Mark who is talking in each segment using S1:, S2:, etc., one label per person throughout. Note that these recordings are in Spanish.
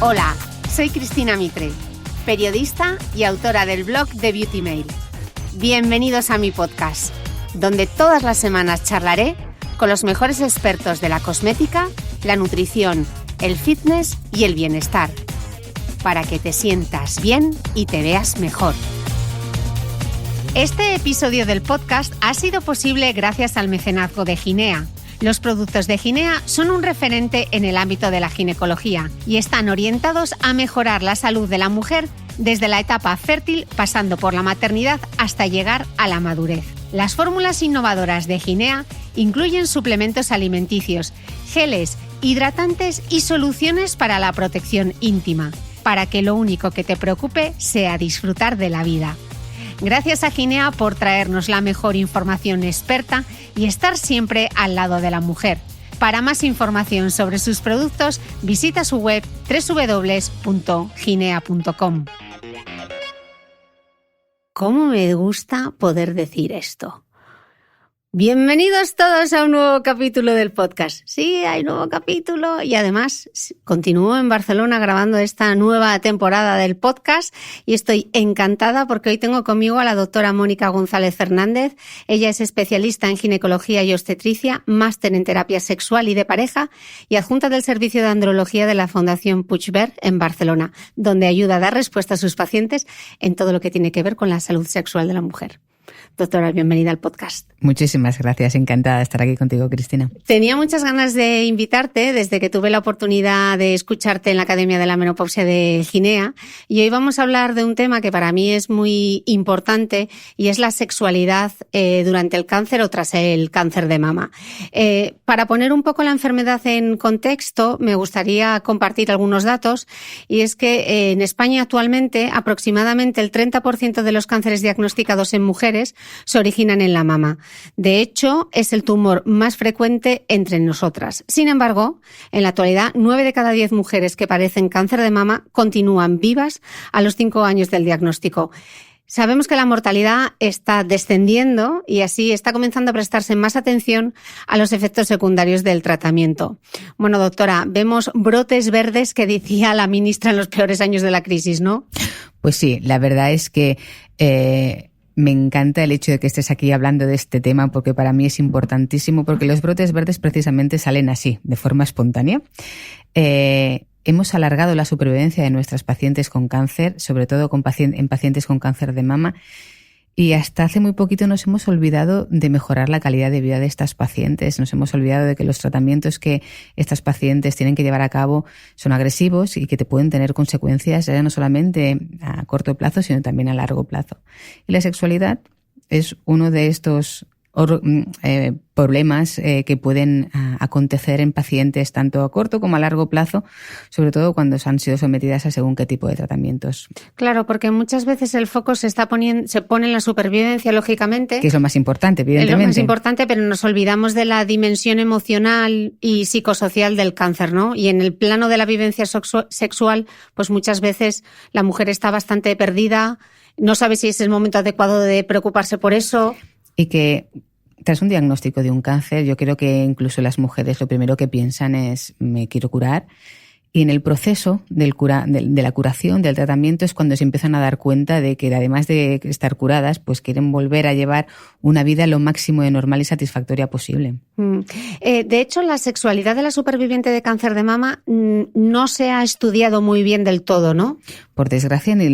S1: Hola, soy Cristina Mitre, periodista y autora del blog de Beauty Mail. Bienvenidos a mi podcast, donde todas las semanas charlaré con los mejores expertos de la cosmética, la nutrición, el fitness y el bienestar, para que te sientas bien y te veas mejor. Este episodio del podcast ha sido posible gracias al mecenazgo de Ginea. Los productos de Ginea son un referente en el ámbito de la ginecología y están orientados a mejorar la salud de la mujer desde la etapa fértil, pasando por la maternidad hasta llegar a la madurez. Las fórmulas innovadoras de Ginea incluyen suplementos alimenticios, geles, hidratantes y soluciones para la protección íntima, para que lo único que te preocupe sea disfrutar de la vida. Gracias a Ginea por traernos la mejor información experta y estar siempre al lado de la mujer. Para más información sobre sus productos, visita su web www.ginea.com. ¿Cómo me gusta poder decir esto? Bienvenidos todos a un nuevo capítulo del podcast. Sí, hay nuevo capítulo y además continúo en Barcelona grabando esta nueva temporada del podcast y estoy encantada porque hoy tengo conmigo a la doctora Mónica González Fernández. Ella es especialista en ginecología y obstetricia, máster en terapia sexual y de pareja y adjunta del servicio de andrología de la Fundación Puigverd en Barcelona, donde ayuda a dar respuesta a sus pacientes en todo lo que tiene que ver con la salud sexual de la mujer. Doctora, bienvenida al podcast.
S2: Muchísimas gracias, encantada de estar aquí contigo, Cristina.
S1: Tenía muchas ganas de invitarte desde que tuve la oportunidad de escucharte en la Academia de la Menopausia de Ginea y hoy vamos a hablar de un tema que para mí es muy importante y es la sexualidad durante el cáncer o tras el cáncer de mama. Para poner un poco la enfermedad en contexto, me gustaría compartir algunos datos y es que en España actualmente aproximadamente el 30% de los cánceres diagnosticados en mujeres se originan en la mama. De hecho, es el tumor más frecuente entre nosotras. Sin embargo, en la actualidad, 9 de cada 10 mujeres que padecen cáncer de mama continúan vivas a los 5 años del diagnóstico. Sabemos que la mortalidad está descendiendo y así está comenzando a prestarse más atención a los efectos secundarios del tratamiento. Bueno, doctora, vemos brotes verdes que decía la ministra en los peores años de la crisis, ¿no?
S2: Pues sí, la verdad es que me encanta el hecho de que estés aquí hablando de este tema porque para mí es importantísimo porque los brotes verdes precisamente salen así, de forma espontánea. Hemos alargado la supervivencia de nuestras pacientes con cáncer, sobre todo en pacientes con cáncer de mama, y hasta hace muy poquito nos hemos olvidado de mejorar la calidad de vida de estas pacientes. Nos hemos olvidado de que los tratamientos que estas pacientes tienen que llevar a cabo son agresivos y que te pueden tener consecuencias no solamente a corto plazo, sino también a largo plazo. Y la sexualidad es uno de estos problemas que pueden acontecer en pacientes tanto a corto como a largo plazo, sobre todo cuando han sido sometidas a según qué tipo de tratamientos.
S1: Claro, porque muchas veces el foco se pone en la supervivencia, lógicamente.
S2: Que es lo más importante, evidentemente.
S1: Es lo más importante, pero nos olvidamos de la dimensión emocional y psicosocial del cáncer, ¿no? Y en el plano de la vivencia sexual, pues muchas veces la mujer está bastante perdida, no sabe si es el momento adecuado de preocuparse por eso.
S2: Y que tras un diagnóstico de un cáncer, yo creo que incluso las mujeres lo primero que piensan es me quiero curar. Y en el proceso de la curación, del tratamiento, es cuando se empiezan a dar cuenta de que además de estar curadas, pues quieren volver a llevar una vida lo máximo de normal y satisfactoria posible.
S1: De hecho, la sexualidad de la superviviente de cáncer de mama no se ha estudiado muy bien del todo, ¿no?
S2: Por desgracia, ni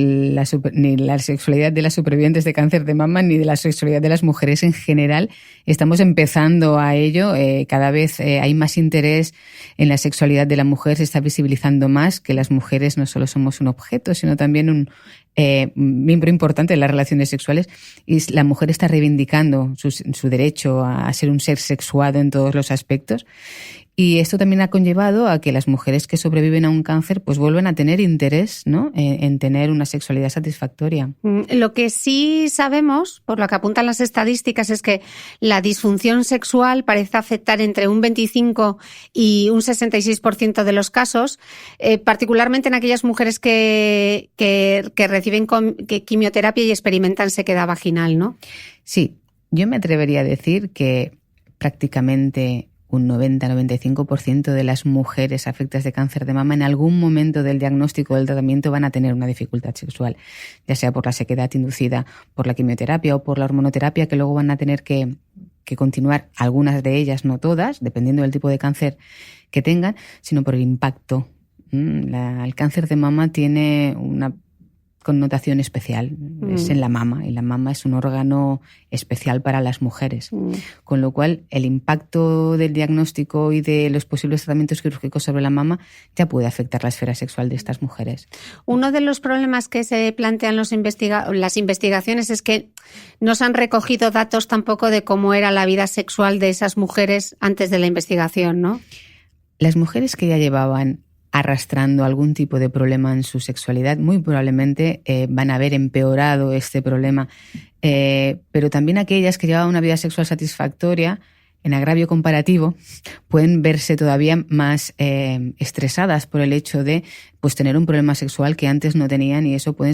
S2: la sexualidad de las supervivientes de cáncer de mama ni de la sexualidad de las mujeres en general estamos empezando a ello. Cada vez hay más interés en la sexualidad de la mujer, se está visibilizando más que las mujeres no solo somos un objeto, sino también un miembro importante de las relaciones sexuales, y la mujer está reivindicando su derecho a ser un ser sexuado en todos los aspectos. Y esto también ha conllevado a que las mujeres que sobreviven a un cáncer pues vuelvan a tener interés, ¿no?, en tener una sexualidad satisfactoria.
S1: Lo que sí sabemos, por lo que apuntan las estadísticas, es que la disfunción sexual parece afectar entre un 25 y un 66% de los casos, particularmente en aquellas mujeres que reciben quimioterapia y experimentan sequedad vaginal, ¿no?
S2: Sí, yo me atrevería a decir que prácticamente un 90-95% de las mujeres afectadas de cáncer de mama en algún momento del diagnóstico o del tratamiento van a tener una dificultad sexual, ya sea por la sequedad inducida por la quimioterapia o por la hormonoterapia, que luego van a tener que continuar, algunas de ellas, no todas, dependiendo del tipo de cáncer que tengan, sino por el impacto. El cáncer de mama tiene una connotación especial, es en la mama, y la mama es un órgano especial para las mujeres, con lo cual el impacto del diagnóstico y de los posibles tratamientos quirúrgicos sobre la mama ya puede afectar la esfera sexual de estas mujeres.
S1: Uno de los problemas que se plantean las investigaciones es que no se han recogido datos tampoco de cómo era la vida sexual de esas mujeres antes de la investigación, ¿no?
S2: Las mujeres que ya llevaban arrastrando algún tipo de problema en su sexualidad, muy probablemente van a haber empeorado este problema, pero también aquellas que llevaban una vida sexual satisfactoria, en agravio comparativo, pueden verse todavía más estresadas por el hecho de pues tener un problema sexual que antes no tenían, y eso puede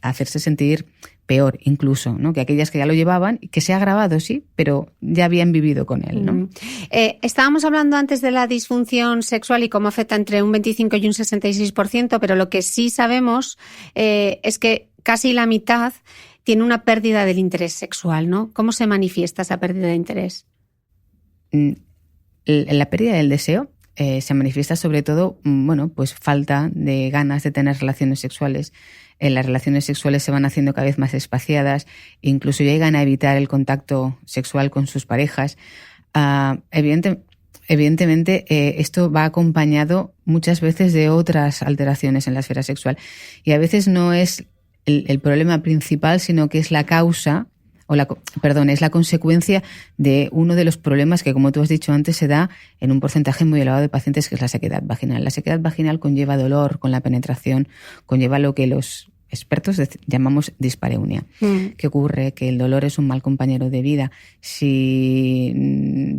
S2: hacerse sentir peor incluso, ¿no? Que aquellas que ya lo llevaban, que se ha agravado, sí, pero ya habían vivido con él, ¿no?
S1: Estábamos hablando antes de la disfunción sexual y cómo afecta entre un 25 y un 66%, pero lo que sí sabemos es que casi la mitad tiene una pérdida del interés sexual, ¿no? ¿Cómo se manifiesta esa pérdida de interés?
S2: La pérdida del deseo se manifiesta sobre todo, pues falta de ganas de tener relaciones sexuales. Las relaciones sexuales se van haciendo cada vez más espaciadas, incluso llegan a evitar el contacto sexual con sus parejas. Evidentemente, esto va acompañado muchas veces de otras alteraciones en la esfera sexual, y a veces no es el problema principal, sino que es la causa, es la consecuencia de uno de los problemas que, como tú has dicho antes, se da en un porcentaje muy elevado de pacientes, que es la sequedad vaginal. La sequedad vaginal conlleva dolor con la penetración, conlleva lo que los expertos llamamos dispareunia. ¿Qué ocurre? Que el dolor es un mal compañero de vida. Si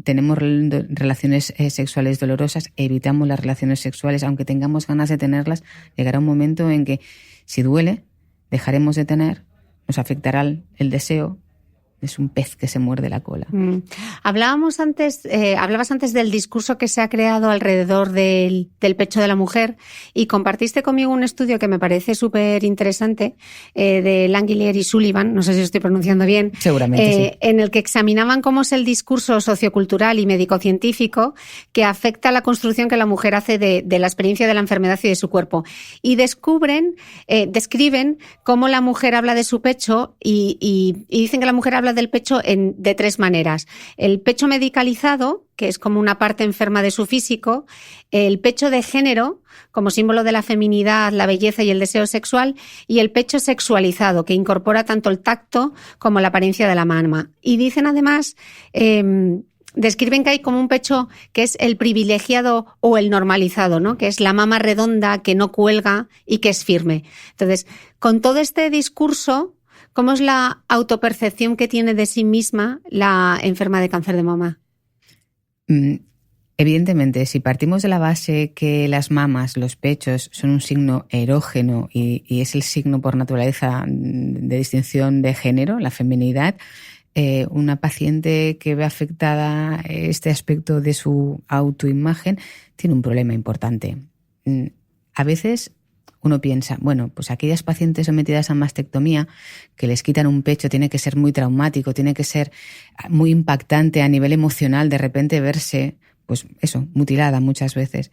S2: tenemos relaciones sexuales dolorosas, evitamos las relaciones sexuales, aunque tengamos ganas de tenerlas. Llegará un momento en que, si duele, dejaremos de tener, nos afectará el deseo. Es un pez que se muerde la cola.
S1: Hablabas antes del discurso que se ha creado alrededor del pecho de la mujer, y compartiste conmigo un estudio que me parece súper interesante, de Langiller y Sullivan, no sé si estoy pronunciando bien.
S2: Seguramente sí.
S1: En el que examinaban cómo es el discurso sociocultural y médico-científico que afecta a la construcción que la mujer hace de la experiencia de la enfermedad y de su cuerpo. Y describen cómo la mujer habla de su pecho, y dicen que la mujer habla del pecho de tres maneras. El pecho medicalizado, que es como una parte enferma de su físico; el pecho de género, como símbolo de la feminidad, la belleza y el deseo sexual; y el pecho sexualizado, que incorpora tanto el tacto como la apariencia de la mama. Y dicen además, describen que hay como un pecho que es el privilegiado o el normalizado, ¿no? Que es la mama redonda, que no cuelga y que es firme. Entonces, con todo este discurso, ¿cómo es la autopercepción que tiene de sí misma la enferma de cáncer de mama?
S2: Evidentemente, si partimos de la base que las mamas, los pechos, son un signo erógeno y es el signo por naturaleza de distinción de género, la feminidad, una paciente que ve afectada este aspecto de su autoimagen tiene un problema importante. A veces uno piensa, pues aquellas pacientes sometidas a mastectomía, que les quitan un pecho, tiene que ser muy traumático, tiene que ser muy impactante a nivel emocional de repente verse, mutilada muchas veces.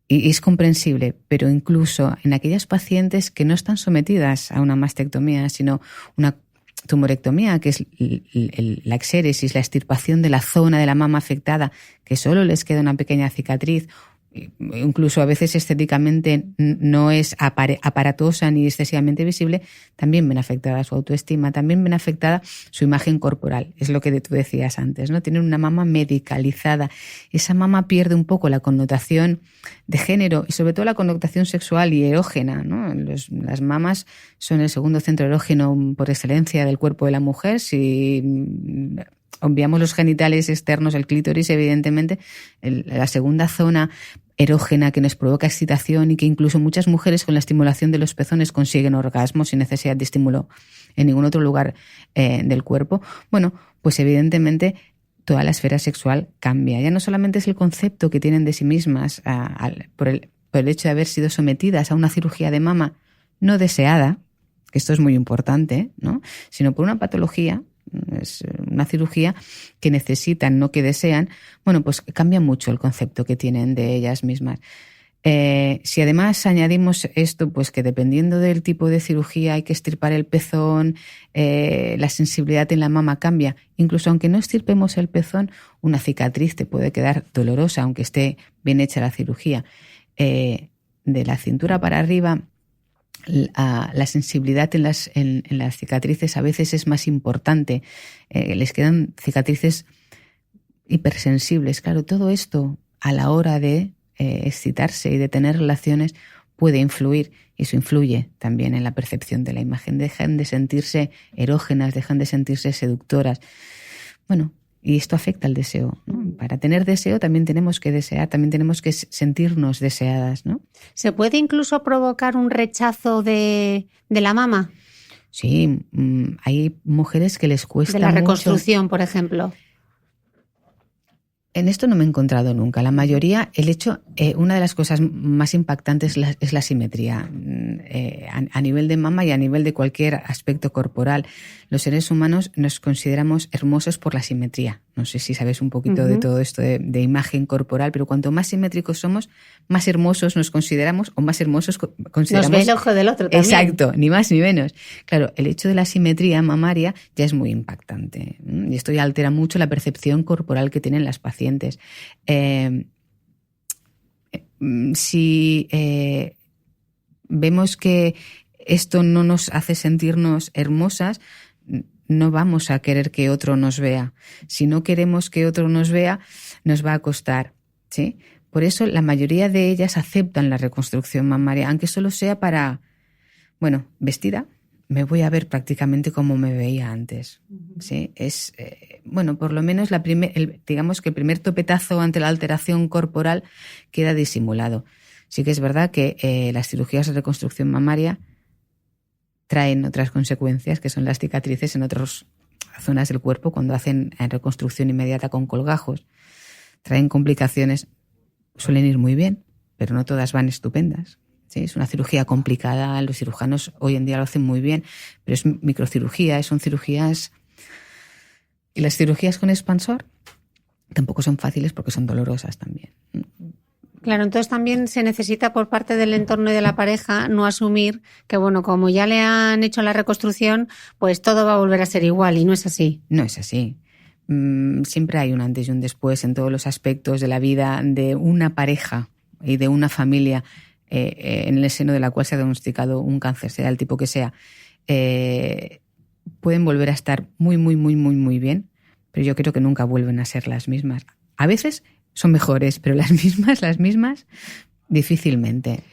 S2: Y es comprensible, pero incluso en aquellas pacientes que no están sometidas a una mastectomía, sino una tumorectomía, que es la exéresis, la extirpación de la zona de la mama afectada, que solo les queda una pequeña cicatriz, incluso a veces estéticamente no es aparatosa ni excesivamente visible, también ven afectada su autoestima, también ven afectada su imagen corporal. Es lo que tú decías antes, ¿no? Tienen una mama medicalizada. Esa mama pierde un poco la connotación de género y sobre todo la connotación sexual y erógena, ¿no? Las mamas son el segundo centro erógeno por excelencia del cuerpo de la mujer. Si obviamos los genitales externos, el clítoris, evidentemente, la segunda zona erógena que nos provoca excitación y que incluso muchas mujeres con la estimulación de los pezones consiguen orgasmos sin necesidad de estímulo en ningún otro lugar del cuerpo. Pues evidentemente toda la esfera sexual cambia. Ya no solamente es el concepto que tienen de sí mismas por el hecho de haber sido sometidas a una cirugía de mama no deseada, que esto es muy importante, ¿no? Sino por una patología, es una cirugía que necesitan, no que desean. Bueno, pues cambia mucho el concepto que tienen de ellas mismas. Si además añadimos esto, pues que dependiendo del tipo de cirugía hay que extirpar el pezón, la sensibilidad en la mama cambia. Incluso aunque no extirpemos el pezón, una cicatriz te puede quedar dolorosa, aunque esté bien hecha la cirugía. De la cintura para arriba, la sensibilidad en las cicatrices a veces es más importante. Les quedan cicatrices hipersensibles. Claro, todo esto a la hora de excitarse y de tener relaciones puede influir, y eso influye también en la percepción de la imagen. Dejan de sentirse erógenas, dejan de sentirse seductoras. Bueno, y esto afecta al deseo, ¿no? Para tener deseo también tenemos que desear, también tenemos que sentirnos deseadas, ¿no?
S1: ¿Se puede incluso provocar un rechazo de la mama?
S2: Sí, hay mujeres que les cuesta
S1: de la
S2: mucho.
S1: Reconstrucción, por ejemplo.
S2: En esto no me he encontrado nunca. La mayoría, una de las cosas más impactantes es la simetría a nivel de mama y a nivel de cualquier aspecto corporal. Los seres humanos nos consideramos hermosos por la simetría. No sé si sabes un poquito de todo esto de imagen corporal, pero cuanto más simétricos somos, más hermosos nos consideramos o más hermosos consideramos.
S1: Nos ve el ojo del otro también.
S2: Exacto, ni más ni menos. Claro, el hecho de la simetría mamaria ya es muy impactante y esto ya altera mucho la percepción corporal que tienen las pacientes. Si vemos que esto no nos hace sentirnos hermosas, no vamos a querer que otro nos vea. Si no queremos que otro nos vea, nos va a costar, ¿sí? Por eso la mayoría de ellas aceptan la reconstrucción mamaria, aunque solo sea para, vestida, me voy a ver prácticamente como me veía antes, ¿sí? Es, por lo menos digamos que el primer topetazo ante la alteración corporal queda disimulado. Sí que es verdad que las cirugías de reconstrucción mamaria traen otras consecuencias, que son las cicatrices en otras zonas del cuerpo cuando hacen reconstrucción inmediata con colgajos. Traen complicaciones, suelen ir muy bien, pero no todas van estupendas. Sí, es una cirugía complicada, los cirujanos hoy en día lo hacen muy bien, pero es microcirugía, son cirugías. Y las cirugías con expansor tampoco son fáciles porque son dolorosas también.
S1: Claro, entonces también se necesita por parte del entorno y de la pareja no asumir que, como ya le han hecho la reconstrucción, pues todo va a volver a ser igual, y no es así.
S2: No es así. Siempre hay un antes y un después en todos los aspectos de la vida de una pareja y de una familia en el seno de la cual se ha diagnosticado un cáncer, sea el tipo que sea. Pueden volver a estar muy, muy, muy, muy, muy bien, pero yo creo que nunca vuelven a ser las mismas. A veces son mejores, pero las mismas, difícilmente.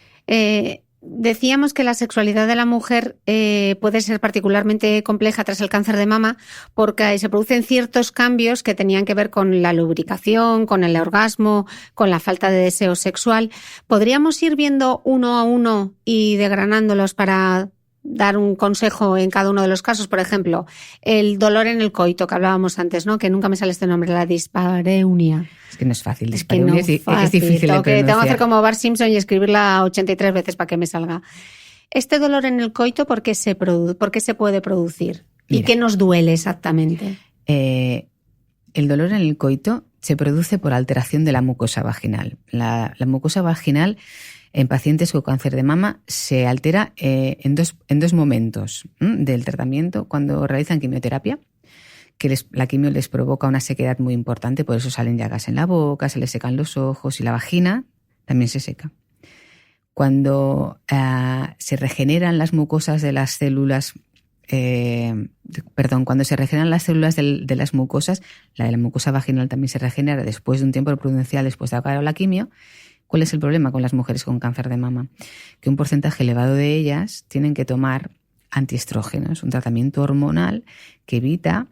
S1: Decíamos que la sexualidad de la mujer puede ser particularmente compleja tras el cáncer de mama porque se producen ciertos cambios que tenían que ver con la lubricación, con el orgasmo, con la falta de deseo sexual. ¿Podríamos ir viendo uno a uno y desgranándolos para dar un consejo en cada uno de los casos? Por ejemplo, el dolor en el coito que hablábamos antes, ¿no? Que nunca me sale este nombre, la dispareunia.
S2: Es que no es fácil, dispareunia es difícil de pronunciar.
S1: Tengo que hacer como Bart Simpson y escribirla 83 veces para que me salga. Este dolor en el coito, ¿por qué se puede producir? ¿Y qué nos duele exactamente?
S2: El dolor en el coito se produce por alteración de la mucosa vaginal. La mucosa vaginal en pacientes con cáncer de mama se altera en dos momentos del tratamiento. Cuando realizan quimioterapia, que la quimio les provoca una sequedad muy importante, por eso salen llagas en la boca, se les secan los ojos y la vagina también se seca. Cuando se regeneran las mucosas de las células, cuando se regeneran las células de las mucosas, la de la mucosa vaginal también se regenera después de un tiempo prudencial después de acabar la quimio. ¿Cuál es el problema con las mujeres con cáncer de mama? Que un porcentaje elevado de ellas tienen que tomar antiestrógenos, un tratamiento hormonal que evita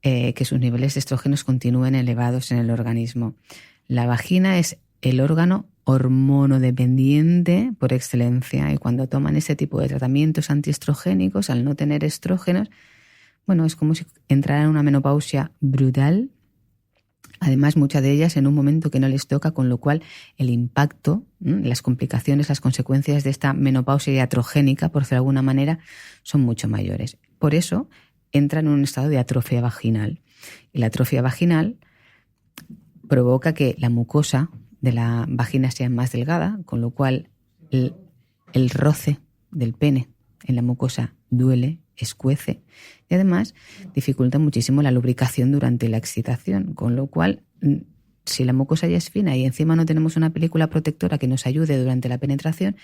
S2: que sus niveles de estrógenos continúen elevados en el organismo. La vagina es el órgano hormonodependiente por excelencia y cuando toman ese tipo de tratamientos antiestrogénicos, al no tener estrógenos, es como si entraran en una menopausia brutal Además, muchas de ellas en un momento que no les toca, con lo cual el impacto, las complicaciones, las consecuencias de esta menopausia iatrogénica, por decirlo de alguna manera, son mucho mayores. Por eso entran en un estado de atrofia vaginal. Y la atrofia vaginal provoca que la mucosa de la vagina sea más delgada, con lo cual el roce del pene en la mucosa duele, escuece, y además dificulta muchísimo la lubricación durante la excitación, con lo cual, si la mucosa ya es fina y encima no tenemos una película protectora que nos ayude durante la penetración,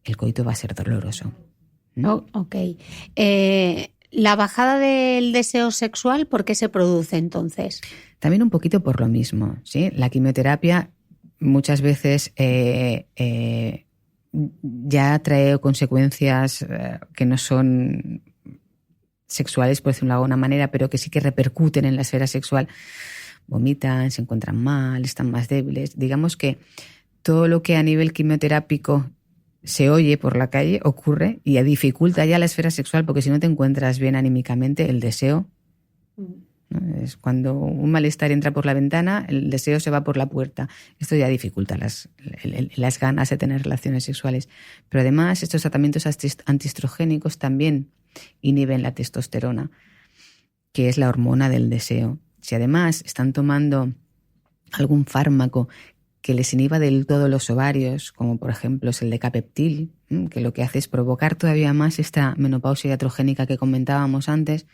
S2: el coito va a ser doloroso.
S1: Oh, ok. La bajada del deseo sexual, ¿por qué se produce entonces?
S2: También un poquito por lo mismo, ¿sí? La quimioterapia muchas veces ya trae consecuencias que no son sexuales, por decirlo de alguna manera, pero que sí que repercuten en la esfera sexual. Vomitan, se encuentran mal, están más débiles. Digamos que todo lo que a nivel quimioterápico se oye por la calle ocurre y dificulta ya la esfera sexual, porque si no te encuentras bien anímicamente, el deseo, ¿no? Es cuando un malestar entra por la ventana, el deseo se va por la puerta. Esto ya dificulta las ganas de tener relaciones sexuales. Pero además estos tratamientos antiestrogénicos también inhiben la testosterona, que es la hormona del deseo. Si además están tomando algún fármaco que les inhiba del todo los ovarios, como por ejemplo es el decapeptil, que lo que hace es provocar todavía más esta menopausia iatrogénica que comentábamos antes.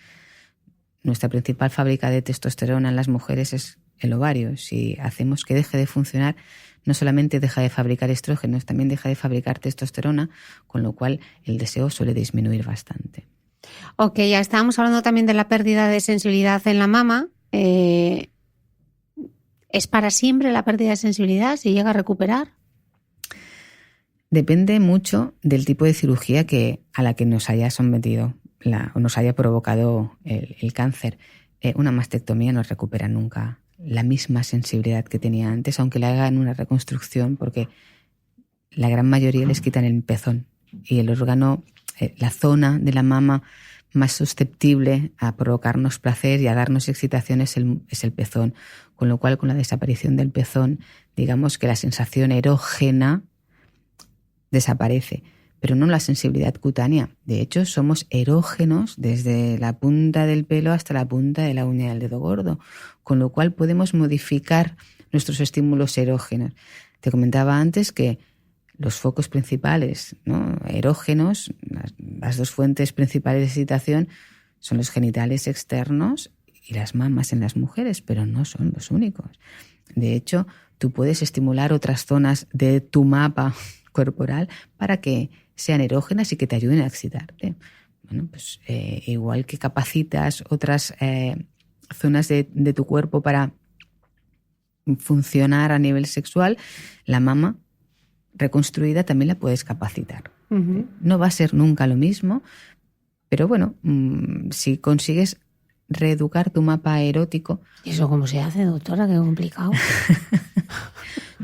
S2: Nuestra principal fábrica de testosterona en las mujeres es el ovario. Si hacemos que deje de funcionar, no solamente deja de fabricar estrógenos, también deja de fabricar testosterona, con lo cual el deseo suele disminuir bastante.
S1: Ok, ya estábamos hablando también de la pérdida de sensibilidad en la mama. ¿Es para siempre la pérdida de sensibilidad? ¿Se llega a recuperar?
S2: Depende mucho del tipo de cirugía a la que nos haya sometido o nos haya provocado el cáncer. Una mastectomía no recupera nunca la misma sensibilidad que tenía antes, aunque le hagan una reconstrucción, porque la gran mayoría les quitan el pezón y el órgano, la zona de la mama más susceptible a provocarnos placer y a darnos excitación es el pezón, con lo cual con la desaparición del pezón, digamos que la sensación erógena desaparece, pero no la sensibilidad cutánea. De hecho, somos erógenos desde la punta del pelo hasta la punta de la uña del dedo gordo, con lo cual podemos modificar nuestros estímulos erógenos. Te comentaba antes que los focos principales, ¿no?, erógenos, las dos fuentes principales de excitación son los genitales externos y las mamas en las mujeres, pero no son los únicos. De hecho, tú puedes estimular otras zonas de tu mapa corporal para que sean erógenas y que te ayuden a excitarte. Bueno, pues igual que capacitas otras zonas de tu cuerpo para funcionar a nivel sexual, la mama reconstruida también la puedes capacitar. Uh-huh. No va a ser nunca lo mismo, pero bueno, si consigues reeducar tu mapa erótico...
S1: ¿Y eso cómo se hace, doctora? Qué complicado.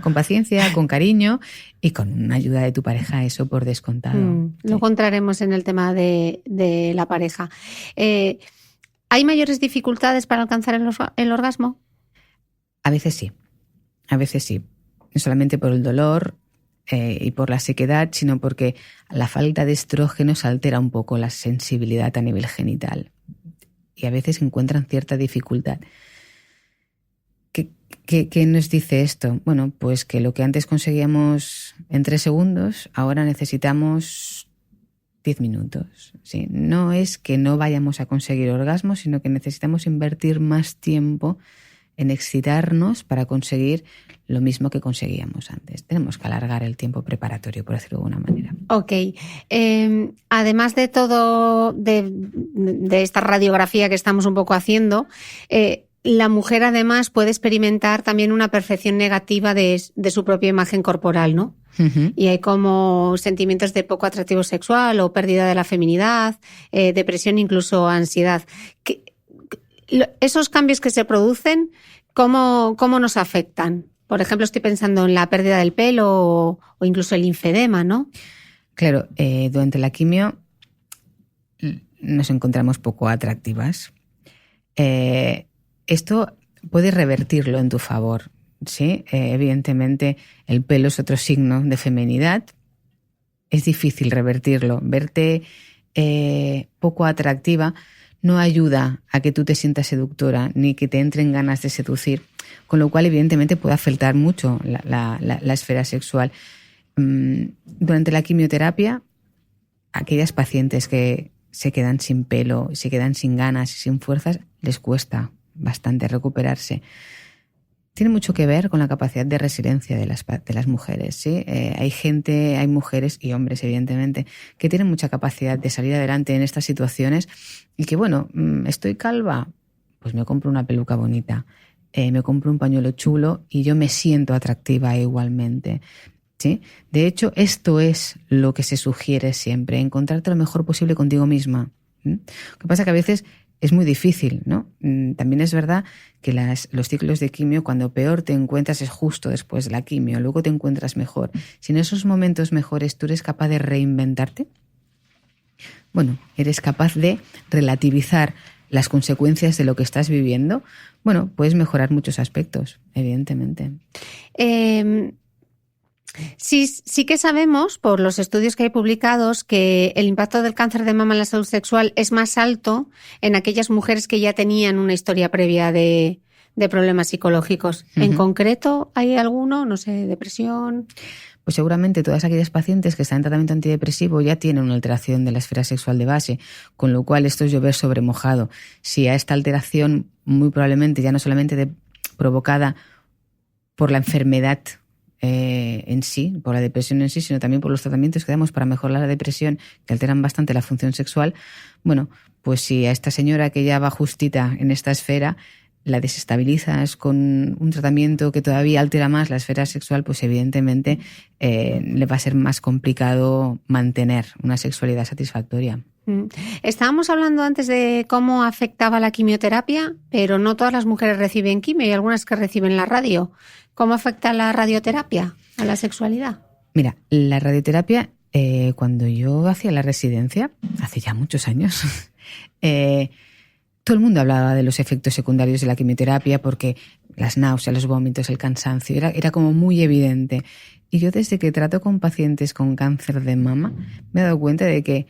S2: Con paciencia, con cariño y con una ayuda de tu pareja, eso por descontado.
S1: Luego entraremos en el tema de la pareja. ¿Hay mayores dificultades para alcanzar el orgasmo?
S2: A veces sí. No solamente por el dolor y por la sequedad, sino porque la falta de estrógenos altera un poco la sensibilidad a nivel genital. Y a veces encuentran cierta dificultad. ¿Qué nos dice esto? Bueno, pues que lo que antes conseguíamos en 3 segundos, ahora necesitamos 10 minutos. ¿Sí? No es que no vayamos a conseguir orgasmo, sino que necesitamos invertir más tiempo en excitarnos para conseguir lo mismo que conseguíamos antes. Tenemos que alargar el tiempo preparatorio, por decirlo de alguna manera.
S1: Ok. Además de todo, de esta radiografía que estamos un poco haciendo, la mujer además puede experimentar también una percepción negativa de su propia imagen corporal, ¿no? Uh-huh. Y hay como sentimientos de poco atractivo sexual o pérdida de la feminidad, depresión, incluso ansiedad. Esos cambios que se producen, ¿cómo nos afectan? Por ejemplo, estoy pensando en la pérdida del pelo o incluso el linfedema, ¿no?
S2: Claro, durante la quimio nos encontramos poco atractivas. Esto puedes revertirlo en tu favor, ¿sí? Evidentemente, el pelo es otro signo de feminidad. Es difícil revertirlo. Verte poco atractiva no ayuda a que tú te sientas seductora ni que te entren ganas de seducir, con lo cual evidentemente puede afectar mucho la esfera sexual. Durante la quimioterapia, aquellas pacientes que se quedan sin pelo, se quedan sin ganas y sin fuerzas, les cuesta bastante recuperarse. Tiene mucho que ver con la capacidad de resiliencia de las mujeres, ¿sí? Hay mujeres y hombres, evidentemente, que tienen mucha capacidad de salir adelante en estas situaciones y que, bueno, estoy calva, pues me compro una peluca bonita, me compro un pañuelo chulo y yo me siento atractiva igualmente, ¿sí? De hecho, esto es lo que se sugiere siempre, encontrarte lo mejor posible contigo misma. Lo que pasa es que a veces es muy difícil, ¿no? También es verdad que los ciclos de quimio, cuando peor te encuentras es justo después de la quimio, luego te encuentras mejor. Si en esos momentos mejores tú eres capaz de reinventarte, bueno, eres capaz de relativizar las consecuencias de lo que estás viviendo, bueno, puedes mejorar muchos aspectos, evidentemente.
S1: Sí que sabemos, por los estudios que hay publicados, que el impacto del cáncer de mama en la salud sexual es más alto en aquellas mujeres que ya tenían una historia previa de problemas psicológicos. Uh-huh. ¿En concreto hay alguno? No sé, depresión.
S2: Pues seguramente todas aquellas pacientes que están en tratamiento antidepresivo ya tienen una alteración de la esfera sexual de base, con lo cual esto es llover sobre mojado. Si a esta alteración, muy probablemente ya no solamente provocada por la enfermedad en sí, por la depresión en sí, sino también por los tratamientos que damos para mejorar la depresión, que alteran bastante la función sexual, bueno, pues si a esta señora que ya va justita en esta esfera la desestabilizas con un tratamiento que todavía altera más la esfera sexual, pues evidentemente le va a ser más complicado mantener una sexualidad satisfactoria.
S1: Estábamos hablando antes de cómo afectaba la quimioterapia, pero no todas las mujeres reciben quimio, hay algunas que reciben la radio. ¿Cómo afecta la radioterapia a la sexualidad?
S2: Mira, la radioterapia, cuando yo hacía la residencia, hace ya muchos años, todo el mundo hablaba de los efectos secundarios de la quimioterapia porque las náuseas, los vómitos, el cansancio, era como muy evidente. Y yo desde que trato con pacientes con cáncer de mama me he dado cuenta de que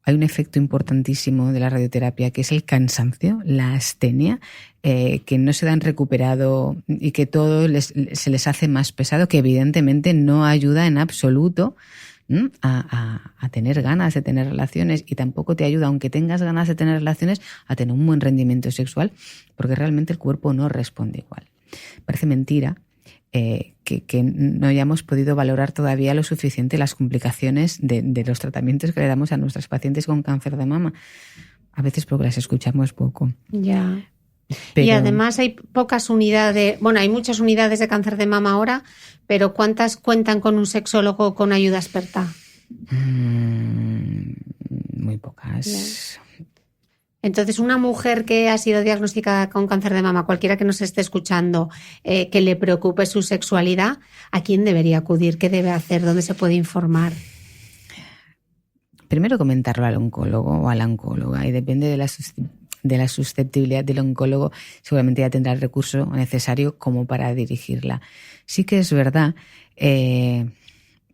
S2: hay un efecto importantísimo de la radioterapia, que es el cansancio, la astenia, que no se dan recuperado y que todo se les hace más pesado, que evidentemente no ayuda en absoluto a tener ganas de tener relaciones, y tampoco te ayuda, aunque tengas ganas de tener relaciones, a tener un buen rendimiento sexual, porque realmente el cuerpo no responde igual. Parece mentira que no hayamos podido valorar todavía lo suficiente las complicaciones de los tratamientos que le damos a nuestras pacientes con cáncer de mama. A veces porque las escuchamos poco.
S1: Ya. Pero... Y además hay pocas unidades, bueno, hay muchas unidades de cáncer de mama ahora, pero ¿cuántas cuentan con un sexólogo con ayuda experta?
S2: Muy pocas.
S1: Ya. Entonces, una mujer que ha sido diagnosticada con cáncer de mama, cualquiera que nos esté escuchando, que le preocupe su sexualidad, ¿a quién debería acudir? ¿Qué debe hacer? ¿Dónde se puede informar?
S2: Primero comentarlo al oncólogo o a la oncóloga, y depende de la susceptibilidad del oncólogo, seguramente ya tendrá el recurso necesario como para dirigirla. Sí que es verdad que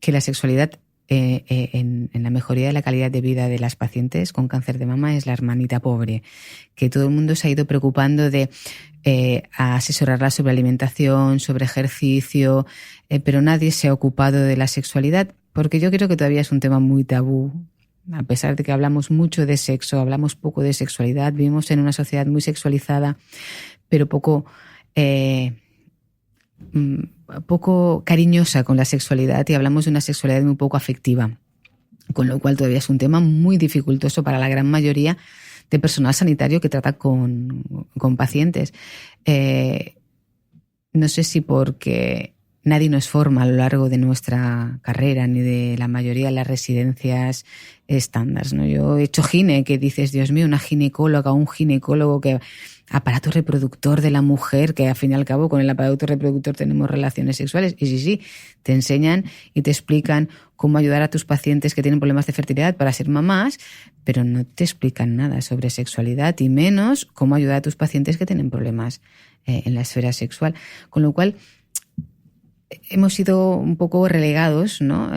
S2: la sexualidad en la mejoría de la calidad de vida de las pacientes con cáncer de mama es la hermanita pobre, que todo el mundo se ha ido preocupando de asesorarla sobre alimentación, sobre ejercicio, pero nadie se ha ocupado de la sexualidad, porque yo creo que todavía es un tema muy tabú. A pesar de que hablamos mucho de sexo, hablamos poco de sexualidad, vivimos en una sociedad muy sexualizada, pero poco cariñosa con la sexualidad, y hablamos de una sexualidad muy poco afectiva, con lo cual todavía es un tema muy dificultoso para la gran mayoría de personal sanitario que trata con pacientes. No sé si porque nadie nos forma a lo largo de nuestra carrera ni de la mayoría de las residencias estándar, ¿no? Yo he hecho gine, que dices, Dios mío, una ginecóloga, un ginecólogo, que aparato reproductor de la mujer, que al fin y al cabo con el aparato reproductor tenemos relaciones sexuales. Y sí, te enseñan y te explican cómo ayudar a tus pacientes que tienen problemas de fertilidad para ser mamás, pero no te explican nada sobre sexualidad y menos cómo ayudar a tus pacientes que tienen problemas en la esfera sexual. Con lo cual hemos sido un poco relegados, ¿no?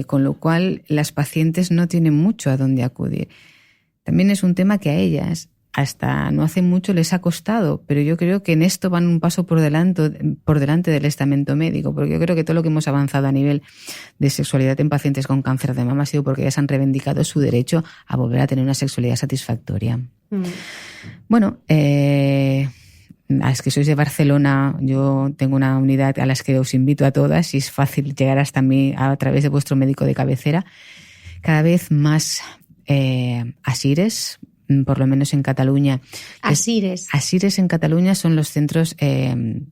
S2: Con lo cual las pacientes no tienen mucho a dónde acudir. También es un tema que a ellas hasta no hace mucho les ha costado, pero yo creo que en esto van un paso por delante del estamento médico, porque yo creo que todo lo que hemos avanzado a nivel de sexualidad en pacientes con cáncer de mama ha sido porque ellas han reivindicado su derecho a volver a tener una sexualidad satisfactoria. Bueno, es que sois de Barcelona, yo tengo una unidad a las que os invito a todas y es fácil llegar hasta mí a través de vuestro médico de cabecera. Cada vez más asires, por lo menos en Cataluña.
S1: Asires.
S2: Asires en Cataluña son los centros de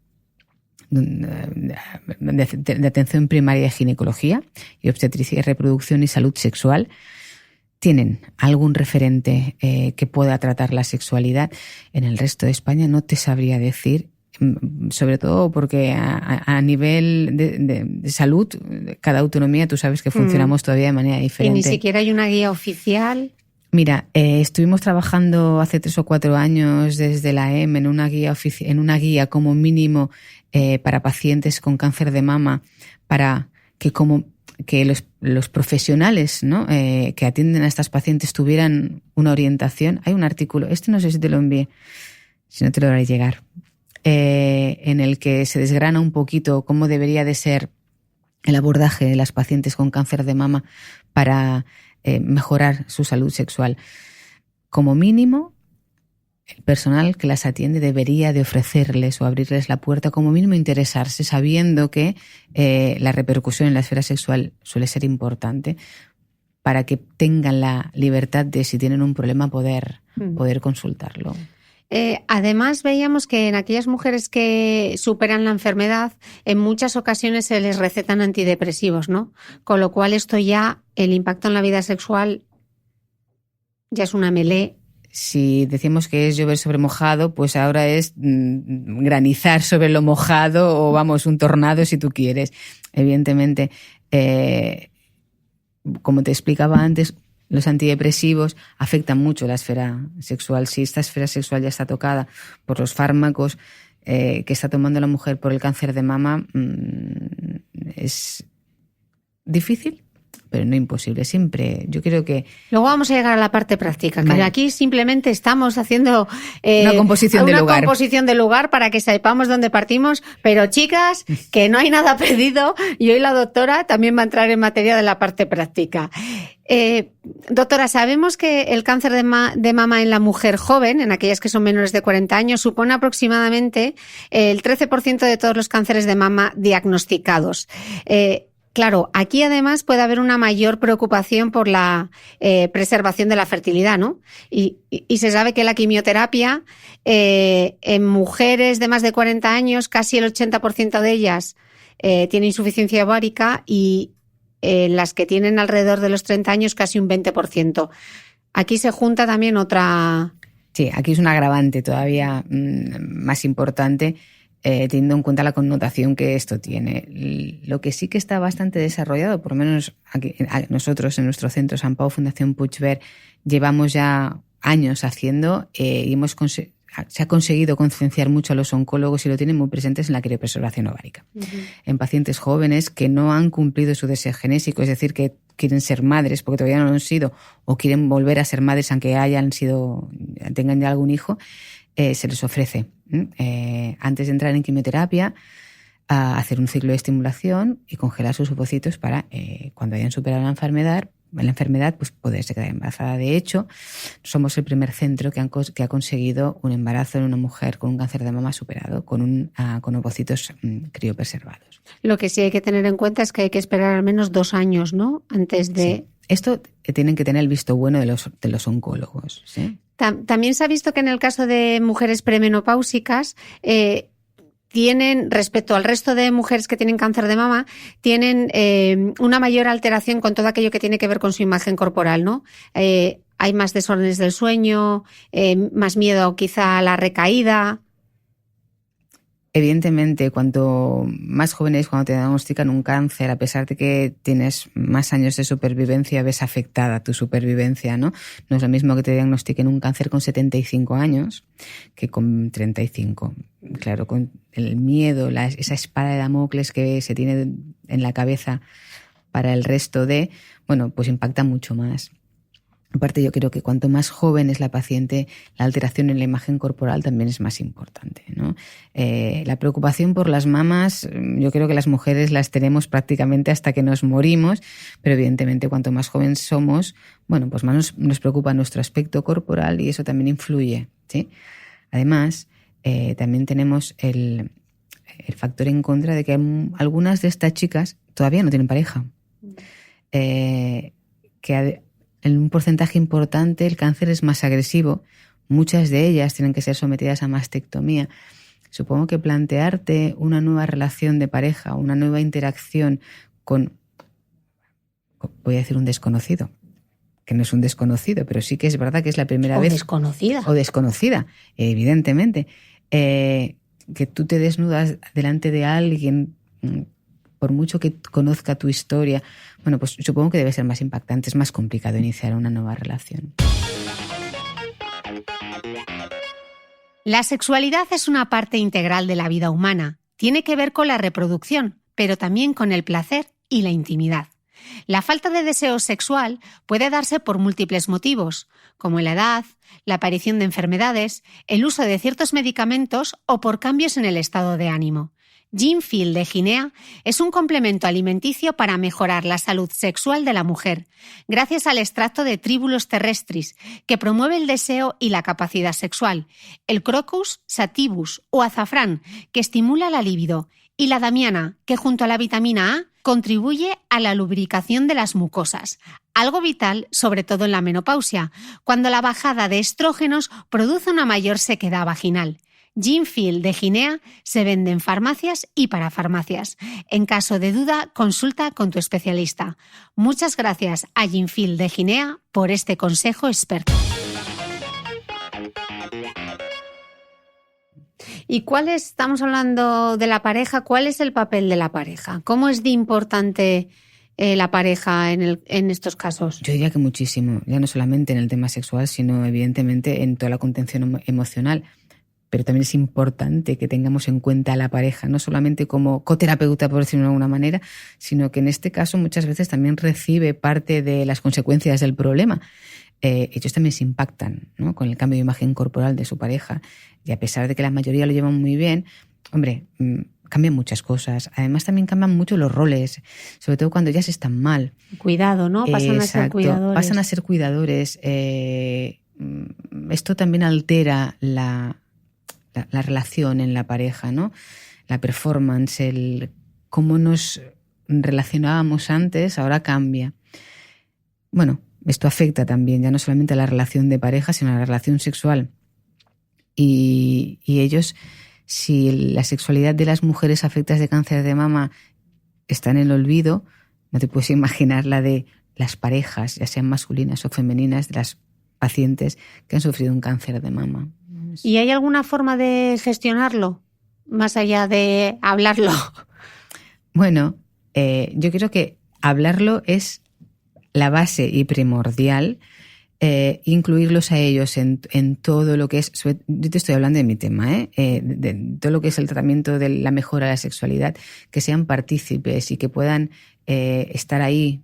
S2: atención primaria de ginecología y obstetricia y reproducción y salud sexual. Tienen algún referente que pueda tratar la sexualidad. En el resto de España no te sabría decir, sobre todo porque a nivel de salud, cada autonomía tú sabes que funcionamos todavía de manera diferente.
S1: Y ni siquiera hay una guía oficial.
S2: Mira, estuvimos trabajando hace 3 o 4 años desde la EM en una guía como mínimo para pacientes con cáncer de mama, para que los profesionales, ¿no? Que atienden a estas pacientes tuvieran una orientación. Hay un artículo, no sé si te lo envié, si no te lo haré llegar, en el que se desgrana un poquito cómo debería de ser el abordaje de las pacientes con cáncer de mama para mejorar su salud sexual. Como mínimo, el personal que las atiende debería de ofrecerles o abrirles la puerta, como mínimo interesarse, sabiendo que la repercusión en la esfera sexual suele ser importante, para que tengan la libertad de, si tienen un problema, poder consultarlo.
S1: Además, veíamos que en aquellas mujeres que superan la enfermedad, en muchas ocasiones se les recetan antidepresivos, ¿no? Con lo cual esto ya, el impacto en la vida sexual ya es una melee.
S2: Si decimos que es llover sobre mojado, pues ahora es granizar sobre lo mojado o, vamos, un tornado si tú quieres. Evidentemente, como te explicaba antes, los antidepresivos afectan mucho la esfera sexual. Si esta esfera sexual ya está tocada por los fármacos que está tomando la mujer por el cáncer de mama, es difícil, pero no imposible. Siempre, yo creo que...
S1: Luego vamos a llegar a la parte práctica, que aquí simplemente estamos haciendo
S2: una composición
S1: de lugar para que sepamos dónde partimos, pero chicas, que no hay nada perdido, y hoy la doctora también va a entrar en materia de la parte práctica. Doctora, sabemos que el cáncer de mama en la mujer joven, en aquellas que son menores de 40 años, supone aproximadamente el 13% de todos los cánceres de mama diagnosticados. Claro, aquí además puede haber una mayor preocupación por la preservación de la fertilidad, ¿no? Y se sabe que la quimioterapia en mujeres de más de 40 años, casi el 80% de ellas tiene insuficiencia ovárica, y las que tienen alrededor de los 30 años casi un 20%. Aquí se junta también otra...
S2: Sí, aquí es un agravante todavía más importante, teniendo en cuenta la connotación que esto tiene. Lo que sí que está bastante desarrollado, por lo menos aquí, nosotros en nuestro centro Sant Pau Fundación Puigverd llevamos ya años haciendo y se ha conseguido concienciar mucho a los oncólogos y lo tienen muy presentes en la criopreservación ovárica. Uh-huh. En pacientes jóvenes que no han cumplido su deseo genésico, es decir, que quieren ser madres porque todavía no lo han sido, o quieren volver a ser madres aunque tengan ya algún hijo, se les ofrece antes de entrar en quimioterapia a hacer un ciclo de estimulación y congelar sus ovocitos para cuando hayan superado la enfermedad pues poderse quedar embarazada. De hecho, somos el primer centro que ha conseguido un embarazo en una mujer con un cáncer de mama superado, con ovocitos criopreservados.
S1: Lo que sí hay que tener en cuenta es que hay que esperar al menos 2 años, ¿no? Antes de...
S2: Sí. Esto tienen que tener el visto bueno de los oncólogos, ¿sí?
S1: También se ha visto que en el caso de mujeres premenopáusicas tienen, respecto al resto de mujeres que tienen cáncer de mama, tienen una mayor alteración con todo aquello que tiene que ver con su imagen corporal, ¿no? Hay más desórdenes del sueño, más miedo quizá a la recaída.
S2: Evidentemente, cuanto más joven eres cuando te diagnostican un cáncer, a pesar de que tienes más años de supervivencia, ves afectada tu supervivencia, ¿no? No es lo mismo que te diagnostiquen un cáncer con 75 años que con 35. Claro, con el miedo, esa espada de Damocles que se tiene en la cabeza para el resto bueno, pues impacta mucho más. Aparte, yo creo que cuanto más joven es la paciente, la alteración en la imagen corporal también es más importante, ¿no? La preocupación por las mamas, yo creo que las mujeres las tenemos prácticamente hasta que nos morimos, pero evidentemente cuanto más jóvenes somos, bueno, pues más nos preocupa nuestro aspecto corporal y eso también influye, ¿sí? Además, también tenemos el factor en contra de que algunas de estas chicas todavía no tienen pareja. En un porcentaje importante el cáncer es más agresivo. Muchas de ellas tienen que ser sometidas a mastectomía. Supongo que plantearte una nueva relación de pareja, una nueva interacción con, voy a decir un desconocido, que no es un desconocido, pero sí que es verdad que es la primera vez. O desconocida, evidentemente. Que tú te desnudas delante de alguien, por mucho que conozca tu historia, bueno, pues supongo que debe ser más impactante, es más complicado iniciar una nueva relación.
S1: La sexualidad es una parte integral de la vida humana. Tiene que ver con la reproducción, pero también con el placer y la intimidad. La falta de deseo sexual puede darse por múltiples motivos, como la edad, la aparición de enfermedades, el uso de ciertos medicamentos o por cambios en el estado de ánimo. Ginfield de Guinea es un complemento alimenticio para mejorar la salud sexual de la mujer, gracias al extracto de Tribulus terrestris, que promueve el deseo y la capacidad sexual, el Crocus sativus o azafrán, que estimula la libido, y la damiana, que junto a la vitamina A contribuye a la lubricación de las mucosas, algo vital sobre todo en la menopausia, cuando la bajada de estrógenos produce una mayor sequedad vaginal. Ginfield de Guinea se vende en farmacias y para farmacias. En caso de duda, consulta con tu especialista. Muchas gracias a Ginfield de Guinea por este consejo experto. ¿Y estamos hablando de la pareja, cuál es el papel de la pareja? ¿Cómo es de importante la pareja en estos casos?
S2: Yo diría que muchísimo, ya no solamente en el tema sexual, sino evidentemente en toda la contención emocional. Pero también es importante que tengamos en cuenta a la pareja, no solamente como coterapeuta, por decirlo de alguna manera, sino que en este caso muchas veces también recibe parte de las consecuencias del problema. Ellos también se impactan, ¿no?, con el cambio de imagen corporal de su pareja, y a pesar de que la mayoría lo llevan muy bien, hombre, cambian muchas cosas. Además también cambian mucho los roles, sobre todo cuando ya se están mal.
S1: Cuidado, ¿no? Pasan a ser cuidadores.
S2: Pasan a ser cuidadores. Esto también altera la relación en la pareja, ¿no? La performance, el cómo nos relacionábamos antes, ahora cambia. Bueno, esto afecta también ya no solamente a la relación de pareja, sino a la relación sexual. Y ellos, si la sexualidad de las mujeres afectadas de cáncer de mama está en el olvido, no te puedes imaginar la de las parejas, ya sean masculinas o femeninas, de las pacientes que han sufrido un cáncer de mama.
S1: ¿Y hay alguna forma de gestionarlo, más allá de hablarlo?
S2: Bueno, yo creo que hablarlo es la base y primordial, incluirlos a ellos en todo lo que es, yo te estoy hablando de mi tema, de todo lo que es el tratamiento de la mejora de la sexualidad, que sean partícipes y que puedan estar ahí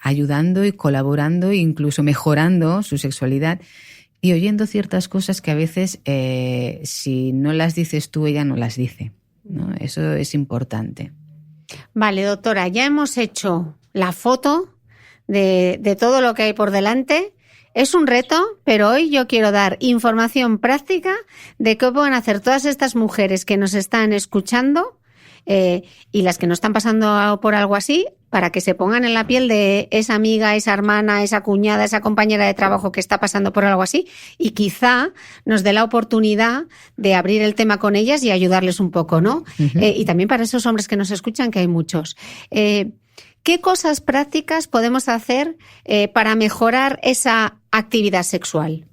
S2: ayudando y colaborando e incluso mejorando su sexualidad y oyendo ciertas cosas que a veces si no las dices tú, ella no las dice, ¿no? Eso es importante.
S1: Vale, doctora, ya hemos hecho la foto de todo lo que hay por delante. Es un reto, pero hoy yo quiero dar información práctica de qué pueden hacer todas estas mujeres que nos están escuchando y las que no están pasando por algo así, para que se pongan en la piel de esa amiga, esa hermana, esa cuñada, esa compañera de trabajo que está pasando por algo así, y quizá nos dé la oportunidad de abrir el tema con ellas y ayudarles un poco, ¿no?
S2: Uh-huh.
S1: Y también para esos hombres que nos escuchan, que hay muchos. ¿Qué cosas prácticas podemos hacer para mejorar esa actividad sexual?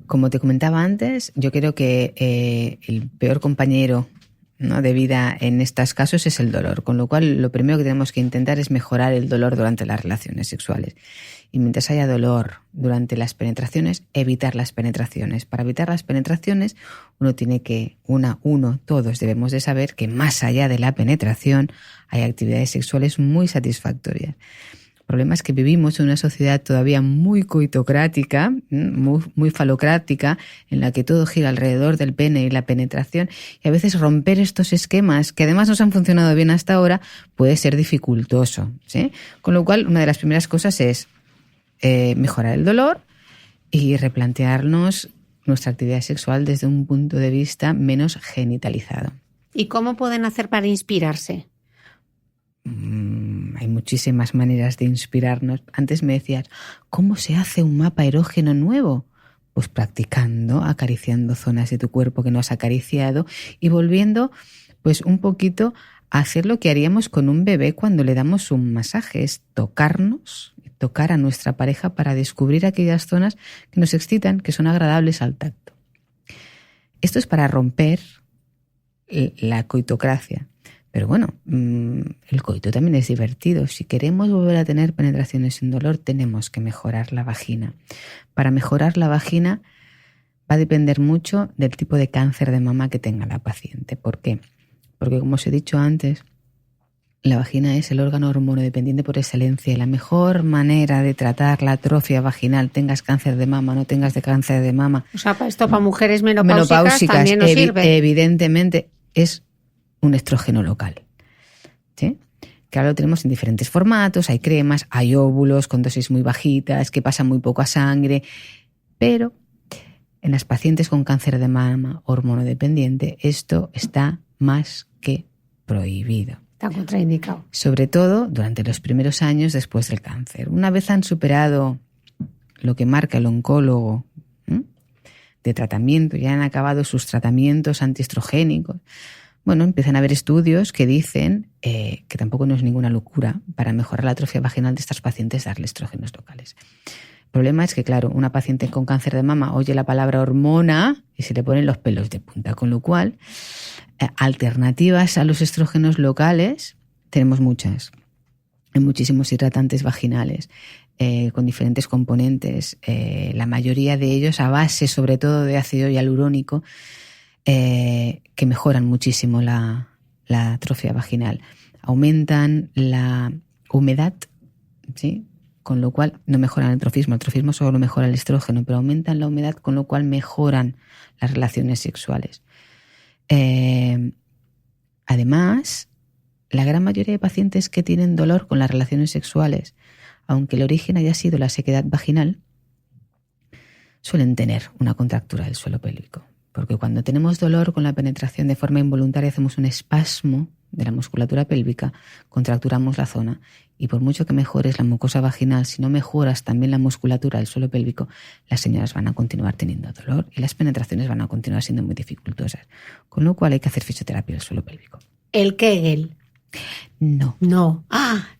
S2: Como te comentaba antes, yo creo que el peor compañero, ¿no?, de vida en estos casos es el dolor, con lo cual lo primero que tenemos que intentar es mejorar el dolor durante las relaciones sexuales. Y mientras haya dolor durante las penetraciones, evitar las penetraciones. Para evitar las penetraciones, todos debemos de saber que más allá de la penetración hay actividades sexuales muy satisfactorias. El problema es que vivimos en una sociedad todavía muy coitocrática, muy falocrática, en la que todo gira alrededor del pene y la penetración, y a veces romper estos esquemas, que además nos han funcionado bien hasta ahora, puede ser dificultoso, ¿sí? Con lo cual, una de las primeras cosas es mejorar el dolor y replantearnos nuestra actividad sexual desde un punto de vista menos genitalizado.
S1: ¿Y cómo pueden hacer para inspirarse?
S2: Hay muchísimas maneras de inspirarnos. Antes me decías, ¿cómo se hace un mapa erógeno nuevo? Pues practicando, acariciando zonas de tu cuerpo que no has acariciado y volviendo pues un poquito a hacer lo que haríamos con un bebé cuando le damos un masaje, es tocarnos, tocar a nuestra pareja para descubrir aquellas zonas que nos excitan, que son agradables al tacto. Esto es para romper la coitocracia. Pero bueno, el coito también es divertido. Si queremos volver a tener penetraciones sin dolor, tenemos que mejorar la vagina. Para mejorar la vagina va a depender mucho del tipo de cáncer de mama que tenga la paciente. ¿Por qué? Porque, como os he dicho antes, la vagina es el órgano hormonodependiente por excelencia, y la mejor manera de tratar la atrofia vaginal, tengas cáncer de mama, no tengas de cáncer de mama.
S1: O sea, esto para mujeres menopáusicas también nos sirve.
S2: Evidentemente es un estrógeno local, ¿sí? Que ahora lo tenemos en diferentes formatos, hay cremas, hay óvulos con dosis muy bajitas, que pasan muy poco a sangre, pero en las pacientes con cáncer de mama hormonodependiente esto está más que prohibido.
S1: Está contraindicado.
S2: Sobre todo durante los primeros años después del cáncer. Una vez han superado lo que marca el oncólogo de tratamiento, ya han acabado sus tratamientos antiestrogénicos, bueno, empiezan a haber estudios que dicen que tampoco no es ninguna locura para mejorar la atrofia vaginal de estas pacientes darle estrógenos locales. El problema es que, claro, una paciente con cáncer de mama oye la palabra hormona y se le ponen los pelos de punta, con lo cual alternativas a los estrógenos locales tenemos muchas. Hay muchísimos hidratantes vaginales con diferentes componentes, la mayoría de ellos a base sobre todo de ácido hialurónico, que mejoran muchísimo la atrofia vaginal. Aumentan la humedad, ¿sí? Con lo cual no mejoran el trofismo solo mejora el estrógeno, pero aumentan la humedad, con lo cual mejoran las relaciones sexuales. Además, la gran mayoría de pacientes que tienen dolor con las relaciones sexuales, aunque el origen haya sido la sequedad vaginal, suelen tener una contractura del suelo pélvico. Porque cuando tenemos dolor con la penetración de forma involuntaria, hacemos un espasmo de la musculatura pélvica, contracturamos la zona, y por mucho que mejores la mucosa vaginal, si no mejoras también la musculatura del suelo pélvico, las señoras van a continuar teniendo dolor y las penetraciones van a continuar siendo muy dificultosas. Con lo cual hay que hacer fisioterapia del suelo pélvico.
S1: ¿El Kegel?
S2: No.
S1: No.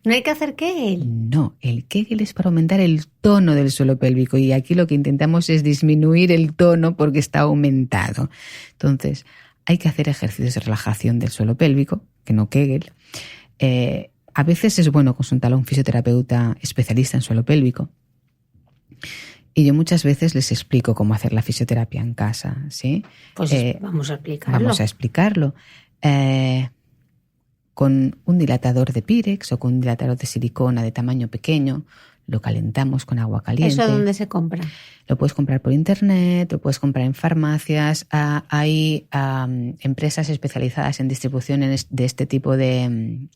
S1: ¿No hay que hacer Kegel?
S2: No, el Kegel es para aumentar el tono del suelo pélvico, y aquí lo que intentamos es disminuir el tono porque está aumentado. Entonces, hay que hacer ejercicios de relajación del suelo pélvico, que no Kegel. A veces es bueno consultar a un fisioterapeuta especialista en suelo pélvico. Y yo muchas veces les explico cómo hacer la fisioterapia en casa, ¿sí?
S1: Pues vamos a explicarlo.
S2: Vamos a explicarlo. Con un dilatador de Pirex o con un dilatador de silicona de tamaño pequeño, lo calentamos con agua caliente.
S1: ¿Eso dónde se compra?
S2: Lo puedes comprar por internet, lo puedes comprar en farmacias. Hay empresas especializadas en distribución de este tipo de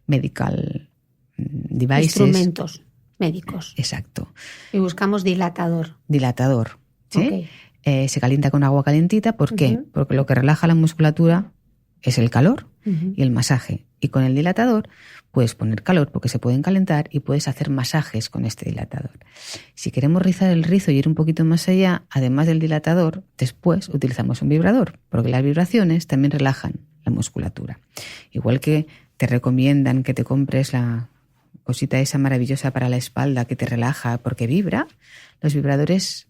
S2: medical devices.
S1: Instrumentos médicos.
S2: Exacto.
S1: Y buscamos dilatador.
S2: Dilatador, ¿sí?
S1: Okay.
S2: Se calienta con agua calentita. ¿Por qué? Porque lo que relaja la musculatura es el calor y el masaje. Y con el dilatador puedes poner calor porque se pueden calentar y puedes hacer masajes con este dilatador. Si queremos rizar el rizo y ir un poquito más allá, además del dilatador, después utilizamos un vibrador, porque las vibraciones también relajan la musculatura. Igual que te recomiendan que te compres la cosita esa maravillosa para la espalda que te relaja porque vibra, los vibradores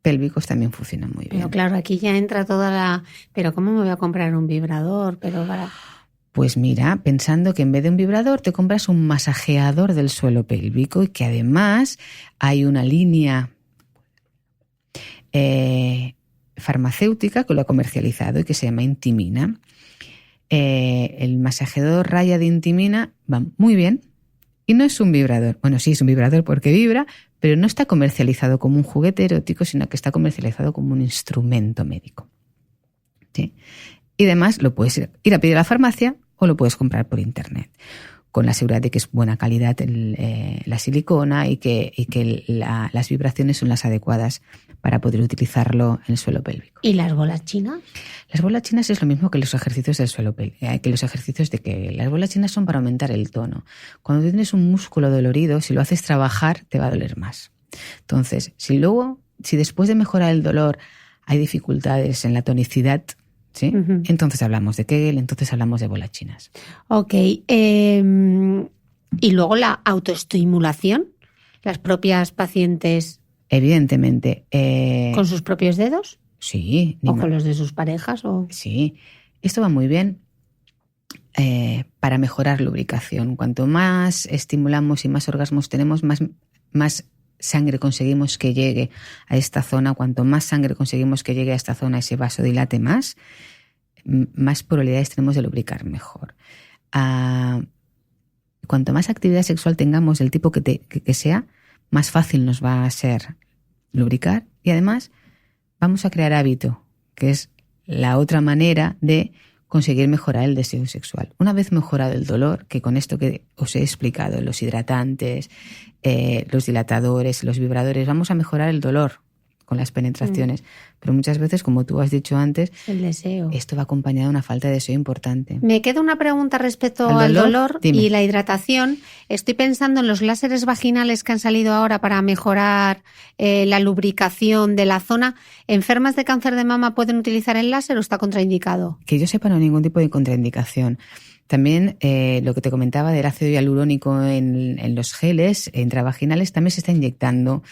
S2: pélvicos también funcionan muy bien.
S1: Pero claro, aquí ya entra toda la... ¿Pero cómo me voy a comprar un vibrador?
S2: Pues mira, pensando que en vez de un vibrador te compras un masajeador del suelo pélvico y que además hay una línea farmacéutica que lo ha comercializado y que se llama Intimina. El masajeador Raya de Intimina va muy bien y no es un vibrador. Bueno, sí, es un vibrador porque vibra, pero no está comercializado como un juguete erótico, sino que está comercializado como un instrumento médico. ¿Sí? Y además lo puedes ir a pedir a la farmacia o lo puedes comprar por internet, con la seguridad de que es buena calidad la silicona y que las vibraciones son las adecuadas para poder utilizarlo en el suelo pélvico.
S1: ¿Y las bolas chinas?
S2: Las bolas chinas es lo mismo que los ejercicios del suelo pélvico, que los ejercicios de Kegel. Las bolas chinas son para aumentar el tono. Cuando tienes un músculo dolorido, si lo haces trabajar, te va a doler más. Entonces, si después de mejorar el dolor hay dificultades en la tonicidad, ¿sí? Entonces hablamos de Kegel, entonces hablamos de bolas chinas.
S1: Ok. Y luego la autoestimulación, las propias pacientes...
S2: Evidentemente.
S1: ¿Con sus propios dedos?
S2: Sí.
S1: ¿O con los de sus parejas?
S2: Sí. Esto va muy bien para mejorar lubricación. Cuanto más estimulamos y más orgasmos tenemos, más sangre conseguimos que llegue a esta zona. Cuanto más sangre conseguimos que llegue a esta zona, ese vaso dilate más probabilidades tenemos de lubricar mejor. Cuanto más actividad sexual tengamos del tipo que sea, más fácil nos va a ser lubricar y además vamos a crear hábito, que es la otra manera de conseguir mejorar el deseo sexual. Una vez mejorado el dolor, que con esto que os he explicado, los hidratantes, los dilatadores, los vibradores, vamos a mejorar el dolor con las penetraciones. Pero muchas veces, como tú has dicho antes,
S1: el deseo.
S2: Esto va acompañado de una falta de deseo importante.
S1: Me queda una pregunta respecto al dolor y la hidratación. Estoy pensando en los láseres vaginales que han salido ahora para mejorar la lubricación de la zona. ¿Enfermas de cáncer de mama pueden utilizar el láser o está contraindicado?
S2: Que yo sepa, no hay ningún tipo de contraindicación. También lo que te comentaba del ácido hialurónico en los geles intravaginales también se está inyectando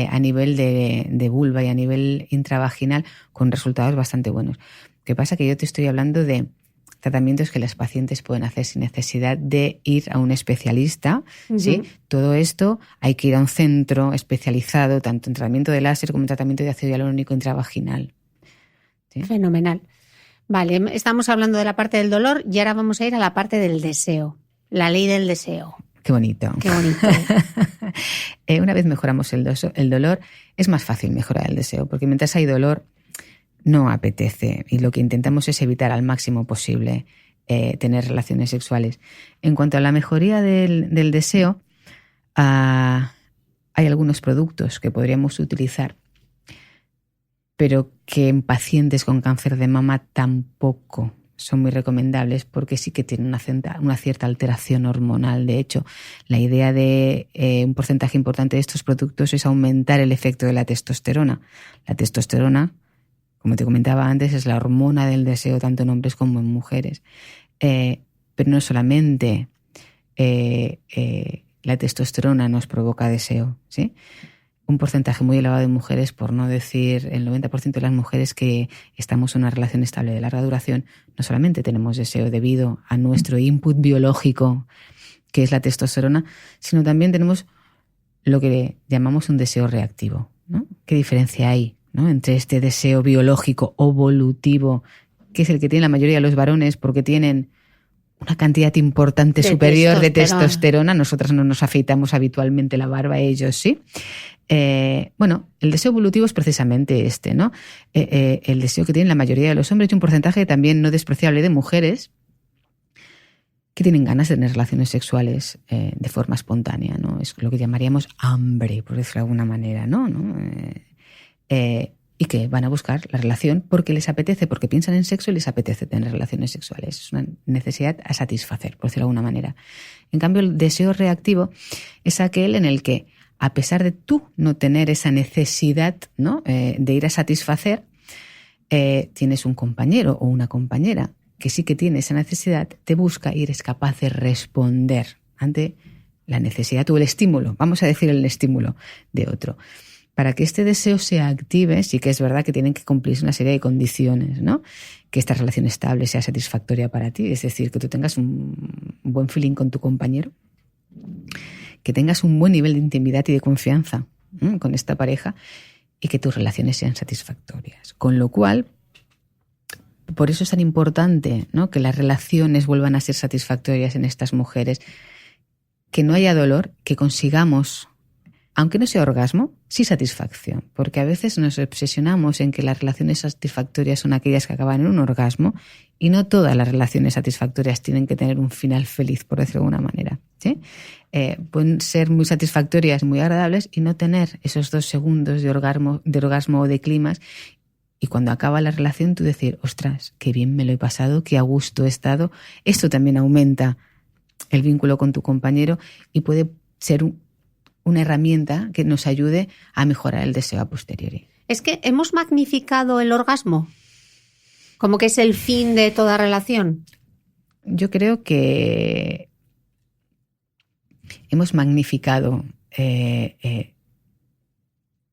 S2: a nivel de vulva y a nivel intravaginal con resultados bastante buenos. Lo que pasa es que yo te estoy hablando de tratamientos que las pacientes pueden hacer sin necesidad de ir a un especialista. ¿Sí? Todo esto hay que ir a un centro especializado tanto en tratamiento de láser como en tratamiento de ácido hialurónico intravaginal. ¿Sí?
S1: Fenomenal. Vale, estamos hablando de la parte del dolor y ahora vamos a ir a la parte del deseo, la ley del deseo.
S2: Qué bonito.
S1: Qué bonito.
S2: Una vez mejoramos el dolor, es más fácil mejorar el deseo, porque mientras hay dolor no apetece y lo que intentamos es evitar al máximo posible tener relaciones sexuales. En cuanto a la mejoría del deseo, hay algunos productos que podríamos utilizar, pero que en pacientes con cáncer de mama tampoco son muy recomendables porque sí que tienen una cierta alteración hormonal. De hecho, la idea de un porcentaje importante de estos productos es aumentar el efecto de la testosterona. La testosterona, como te comentaba antes, es la hormona del deseo tanto en hombres como en mujeres. Pero no solamente la testosterona nos provoca deseo, ¿sí? Un porcentaje muy elevado de mujeres, por no decir el 90% de las mujeres que estamos en una relación estable de larga duración, no solamente tenemos deseo debido a nuestro input biológico, que es la testosterona, sino también tenemos lo que llamamos un deseo reactivo, ¿no? ¿Qué diferencia hay, ¿no?, entre este deseo biológico o volutivo, que es el que tienen la mayoría de los varones porque tienen una cantidad importante superior de testosterona? Nosotras no nos afeitamos habitualmente la barba, ellos sí. Bueno, el deseo evolutivo es precisamente este, ¿no? El deseo que tienen la mayoría de los hombres y un porcentaje también no despreciable de mujeres que tienen ganas de tener relaciones sexuales de forma espontánea, ¿no? Es lo que llamaríamos hambre, por decirlo de alguna manera, ¿no? y que van a buscar la relación porque les apetece, porque piensan en sexo y les apetece tener relaciones sexuales. Es una necesidad a satisfacer, por decirlo de alguna manera. En cambio, el deseo reactivo es aquel en el que, a pesar de tú no tener esa necesidad, ¿no?, de ir a satisfacer, tienes un compañero o una compañera que sí que tiene esa necesidad, te busca y eres capaz de responder ante la necesidad o el estímulo, vamos a decir el estímulo de otro. Para que este deseo se active, sí que es verdad que tienen que cumplirse una serie de condiciones, ¿no? Que esta relación estable sea satisfactoria para ti, es decir, que tú tengas un buen feeling con tu compañero, que tengas un buen nivel de intimidad y de confianza con esta pareja y que tus relaciones sean satisfactorias. Con lo cual, por eso es tan importante, ¿no?, que las relaciones vuelvan a ser satisfactorias en estas mujeres, que no haya dolor, que consigamos, aunque no sea orgasmo, sí satisfacción. Porque a veces nos obsesionamos en que las relaciones satisfactorias son aquellas que acaban en un orgasmo y no todas las relaciones satisfactorias tienen que tener un final feliz, por decirlo de alguna manera, ¿sí? Pueden ser muy satisfactorias, muy agradables y no tener esos 2 segundos de orgasmo o de clímax. Y cuando acaba la relación tú decir, ostras, qué bien me lo he pasado, qué a gusto he estado. Esto también aumenta el vínculo con tu compañero y puede ser una herramienta que nos ayude a mejorar el deseo a posteriori.
S1: Es que hemos magnificado el orgasmo, como que es el fin de toda relación.
S2: Yo creo que hemos magnificado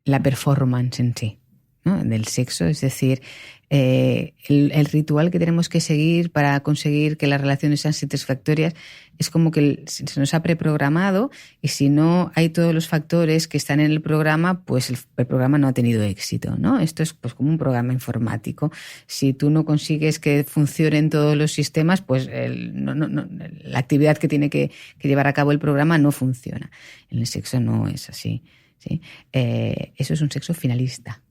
S2: la performance en sí, ¿no?, del sexo, es decir, el ritual que tenemos que seguir para conseguir que las relaciones sean satisfactorias es como que se nos ha preprogramado y si no hay todos los factores que están en el programa, pues el programa no ha tenido éxito, ¿no? Esto es pues como un programa informático. Si tú no consigues que funcionen todos los sistemas, pues la actividad que tiene que llevar a cabo el programa no funciona. En el sexo no es así, ¿sí? Eso es un sexo finalista.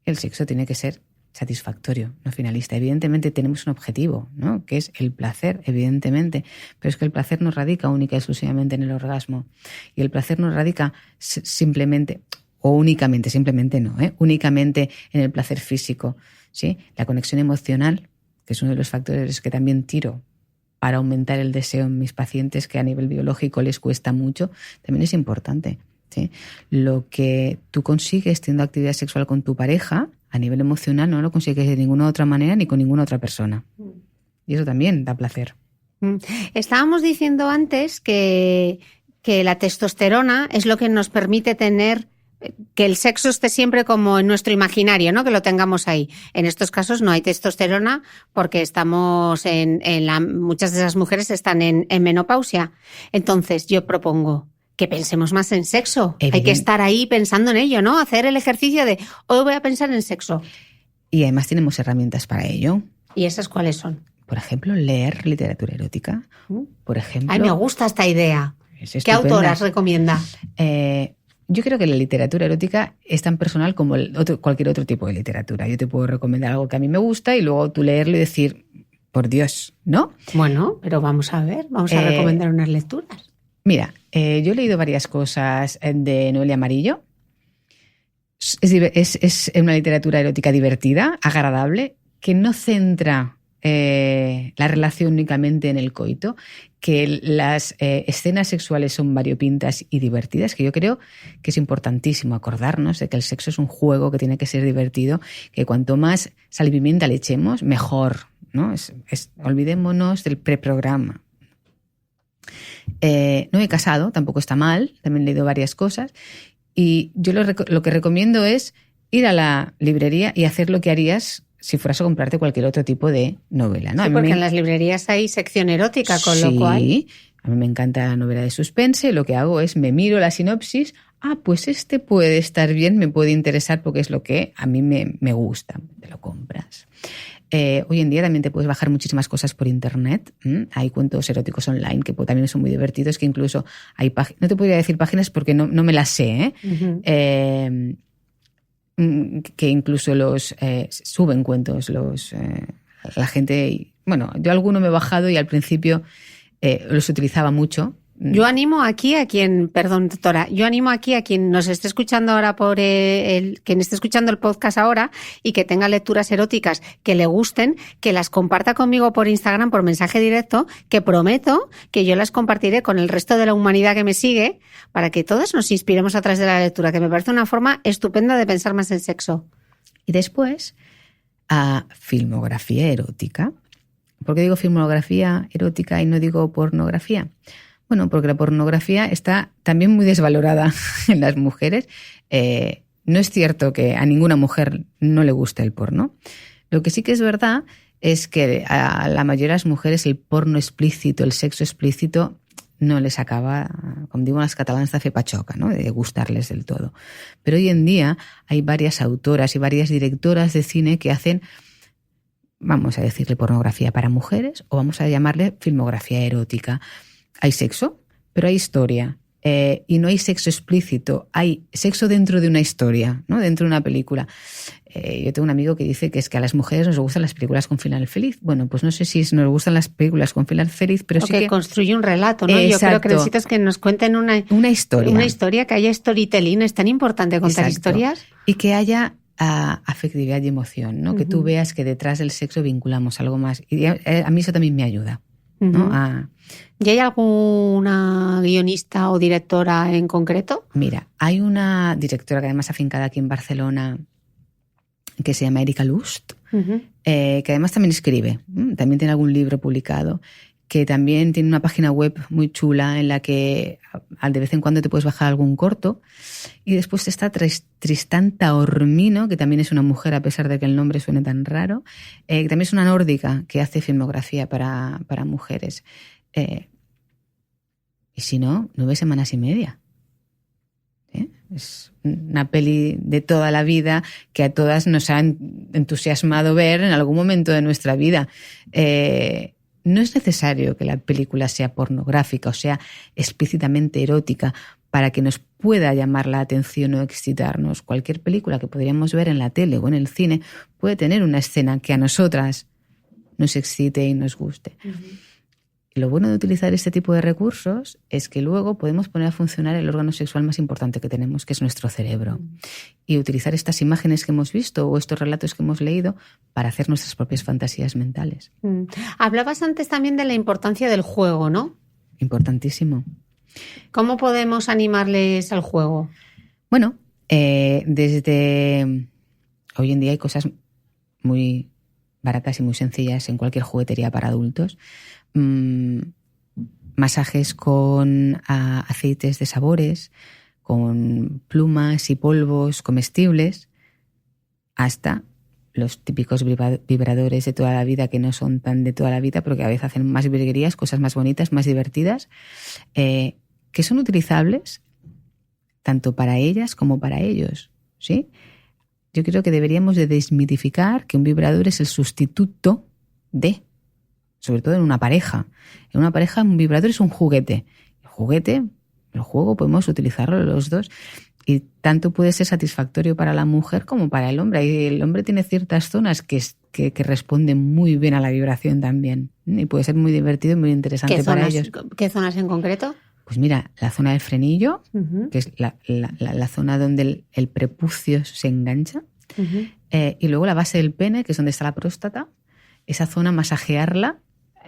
S2: El sexo tiene que ser satisfactorio, no finalista. Evidentemente tenemos un objetivo, ¿no?, que es el placer, evidentemente, pero es que el placer no radica única y exclusivamente en el orgasmo. Y el placer no radica simplemente, o únicamente, simplemente no, únicamente en el placer físico, ¿sí? La conexión emocional, que es uno de los factores que también tiro para aumentar el deseo en mis pacientes, que a nivel biológico les cuesta mucho, también es importante, ¿sí? Lo que tú consigues teniendo actividad sexual con tu pareja, a nivel emocional no lo consigues de ninguna otra manera ni con ninguna otra persona. Y eso también da placer.
S1: Estábamos diciendo antes que la testosterona es lo que nos permite tener, que el sexo esté siempre como en nuestro imaginario, ¿no?, que lo tengamos ahí. En estos casos no hay testosterona porque estamos muchas de esas mujeres están en menopausia. Entonces yo propongo que pensemos más en sexo. Hay que estar ahí pensando en ello, ¿no? Hacer el ejercicio de hoy voy a pensar en sexo.
S2: Y además tenemos herramientas para ello.
S1: ¿Y esas cuáles son?
S2: Por ejemplo, leer literatura erótica. Por ejemplo.
S1: Ay, me gusta esta idea. ¿Qué autoras recomienda?
S2: Yo creo que la literatura erótica es tan personal como cualquier otro tipo de literatura. Yo te puedo recomendar algo que a mí me gusta y luego tú leerlo y decir, por Dios, ¿no?
S1: Bueno, pero vamos a ver, vamos a recomendar unas lecturas.
S2: Mira, yo he leído varias cosas de Noelia Amarillo. Es una literatura erótica divertida, agradable, que no centra la relación únicamente en el coito, que las escenas sexuales son variopintas y divertidas, que yo creo que es importantísimo acordarnos de que el sexo es un juego que tiene que ser divertido, que cuanto más sal y pimienta le echemos, mejor, ¿no? Olvidémonos del preprograma. No he casado, tampoco está mal, también he leído varias cosas y yo lo que recomiendo es ir a la librería y hacer lo que harías si fueras a comprarte cualquier otro tipo de novela, ¿no?
S1: Sí, porque en las librerías hay sección erótica, con lo cual...
S2: Sí, a mí me encanta la novela de suspense, lo que hago es me miro la sinopsis, pues este puede estar bien, me puede interesar porque es lo que a mí me gusta, te lo compras. Hoy en día también te puedes bajar muchísimas cosas por internet. Hay cuentos eróticos online que también son muy divertidos, que incluso hay páginas, no te podría decir páginas porque no me las sé, que incluso los suben cuentos la gente. Bueno, yo alguno me he bajado y al principio los utilizaba mucho
S1: Yo animo aquí a quien, perdón, doctora, yo animo aquí a quien nos esté escuchando ahora quien esté escuchando el podcast ahora y que tenga lecturas eróticas que le gusten, que las comparta conmigo por Instagram, por mensaje directo, que prometo que yo las compartiré con el resto de la humanidad que me sigue para que todos nos inspiremos a través de la lectura, que me parece una forma estupenda de pensar más en sexo.
S2: Y después, a filmografía erótica. ¿Por qué digo filmografía erótica y no digo pornografía? Bueno, porque la pornografía está también muy desvalorada en las mujeres. No es cierto que a ninguna mujer no le guste el porno. Lo que sí que es verdad es que a la mayoría de las mujeres el porno explícito, el sexo explícito, no les acaba, como digo las catalanas, de fer patxoca, ¿no? De gustarles del todo. Pero hoy en día hay varias autoras y varias directoras de cine que hacen, vamos a decirle pornografía para mujeres o vamos a llamarle filmografía erótica. Hay sexo, pero hay historia. Y no hay sexo explícito, hay sexo dentro de una historia, ¿no? Dentro de una película. Yo tengo un amigo que dice que es que a las mujeres nos gustan las películas con final feliz. Bueno, pues no sé si nos gustan las películas con final feliz, pero sí que
S1: construye un relato, ¿no?
S2: Exacto.
S1: Yo creo que necesitas que nos cuenten una historia. Una historia, que haya storytelling. Es tan importante contar historias.
S2: Y que haya afectividad y emoción, ¿no? Que tú veas que detrás del sexo vinculamos algo más. Y a mí eso también me ayuda, ¿no?
S1: ¿Y hay alguna guionista o directora en concreto?
S2: Mira, hay una directora que además afincada aquí en Barcelona que se llama Erika Lust, que además también escribe, también tiene algún libro publicado, que también tiene una página web muy chula en la que de vez en cuando te puedes bajar algún corto. Y después está Tristán Taormino, que también es una mujer, a pesar de que el nombre suene tan raro, que también es una nórdica que hace filmografía para mujeres. Y si no, 9 semanas y media. Es una peli de toda la vida que a todas nos ha entusiasmado ver en algún momento de nuestra vida. No es necesario que la película sea pornográfica o sea explícitamente erótica para que nos pueda llamar la atención o excitarnos. Cualquier película que podríamos ver en la tele o en el cine puede tener una escena que a nosotras nos excite y nos guste. Lo bueno de utilizar este tipo de recursos es que luego podemos poner a funcionar el órgano sexual más importante que tenemos, que es nuestro cerebro. Y utilizar estas imágenes que hemos visto o estos relatos que hemos leído para hacer nuestras propias fantasías mentales.
S1: Hablabas antes también de la importancia del juego, ¿no?
S2: Importantísimo.
S1: ¿Cómo podemos animarles al juego?
S2: Bueno, desde hoy en día hay cosas muy baratas y muy sencillas en cualquier juguetería para adultos. Masajes con aceites de sabores, con plumas y polvos comestibles, hasta los típicos vibradores de toda la vida, que no son tan de toda la vida, pero que a veces hacen más virguerías, cosas más bonitas, más divertidas, que son utilizables tanto para ellas como para ellos, ¿sí? Yo creo que deberíamos de desmitificar que un vibrador es el sustituto de, sobre todo en una pareja. En una pareja un vibrador es un juguete. El juego podemos utilizarlo los dos y tanto puede ser satisfactorio para la mujer como para el hombre. Y el hombre tiene ciertas zonas que responden muy bien a la vibración también y puede ser muy divertido y muy interesante para ellos.
S1: ¿Qué zonas en concreto?
S2: Pues mira, la zona del frenillo, que es la zona donde el prepucio se engancha, y luego la base del pene, que es donde está la próstata. Esa zona, masajearla,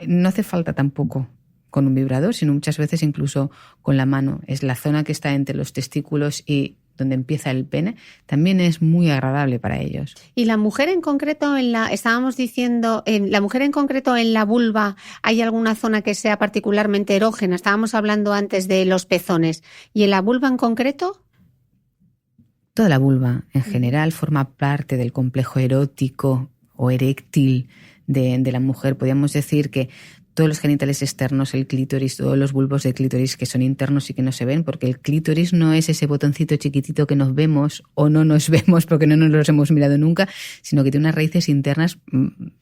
S2: no hace falta tampoco con un vibrador, sino muchas veces incluso con la mano. Es la zona que está entre los testículos y donde empieza el pene, también es muy agradable para ellos.
S1: Y la mujer en concreto, estábamos diciendo, la mujer en concreto en la vulva, ¿hay alguna zona que sea particularmente erógena? Estábamos hablando antes de los pezones. ¿Y en la vulva en concreto?
S2: Toda la vulva en general forma parte del complejo erótico o eréctil de la mujer. Podríamos decir que todos los genitales externos, el clítoris, todos los bulbos de clítoris que son internos y que no se ven, porque el clítoris no es ese botoncito chiquitito que nos vemos o no nos vemos porque no nos los hemos mirado nunca, sino que tiene unas raíces internas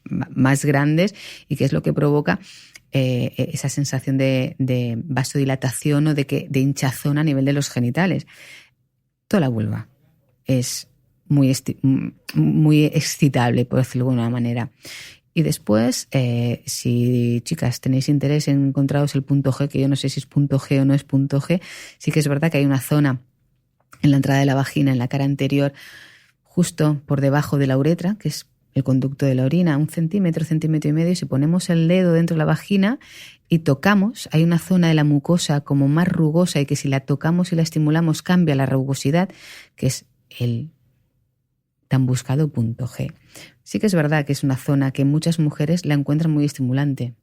S2: más grandes y que es lo que provoca esa sensación de vasodilatación o de hinchazón a nivel de los genitales. Toda la vulva es muy excitable, por decirlo de alguna manera. Y después, si chicas tenéis interés en encontraros el punto G, que yo no sé si es punto G o no es punto G, sí que es verdad que hay una zona en la entrada de la vagina, en la cara anterior, justo por debajo de la uretra, que es el conducto de la orina, 1 centímetro, 1,5 centímetros, y si ponemos el dedo dentro de la vagina y tocamos, hay una zona de la mucosa como más rugosa y que si la tocamos y la estimulamos cambia la rugosidad, que es el tan buscado punto G. Sí que es verdad que es una zona que muchas mujeres la encuentran muy estimulante.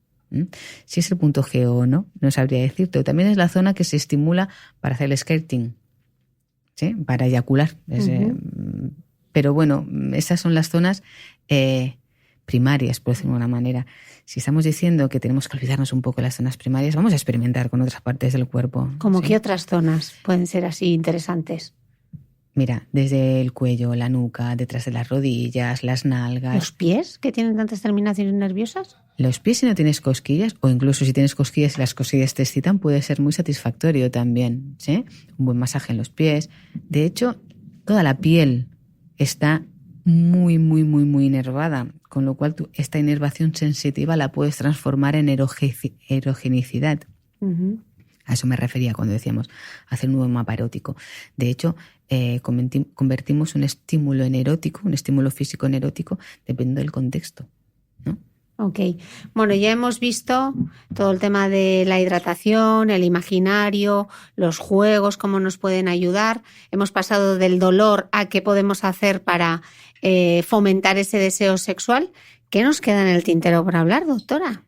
S2: Si es el punto G o no, no sabría decirte. También es la zona que se estimula para hacer el skirting, ¿sí? Para eyacular. Pero bueno, esas son las zonas primarias, por decirlo de alguna manera. Si estamos diciendo que tenemos que olvidarnos un poco de las zonas primarias, vamos a experimentar con otras partes del cuerpo.
S1: ¿Cómo
S2: ¿sí?
S1: qué otras zonas pueden ser así interesantes?
S2: Mira, desde el cuello, la nuca, detrás de las rodillas, las nalgas.
S1: ¿Los pies, que tienen tantas terminaciones nerviosas?
S2: Los pies, si no tienes cosquillas, o incluso si tienes cosquillas y las cosquillas te excitan, puede ser muy satisfactorio también, ¿sí? Un buen masaje en los pies. De hecho, toda la piel está muy inervada, con lo cual esta inervación sensitiva la puedes transformar en erogenicidad. A eso me refería cuando decíamos hacer un nuevo mapa erótico. De hecho, convertimos un estímulo en erótico, un estímulo físico en erótico, dependiendo del contexto, ¿no?
S1: Ok. Bueno, ya hemos visto todo el tema de la hidratación, el imaginario, los juegos, cómo nos pueden ayudar. Hemos pasado del dolor a qué podemos hacer para fomentar ese deseo sexual. ¿Qué nos queda en el tintero por hablar, doctora?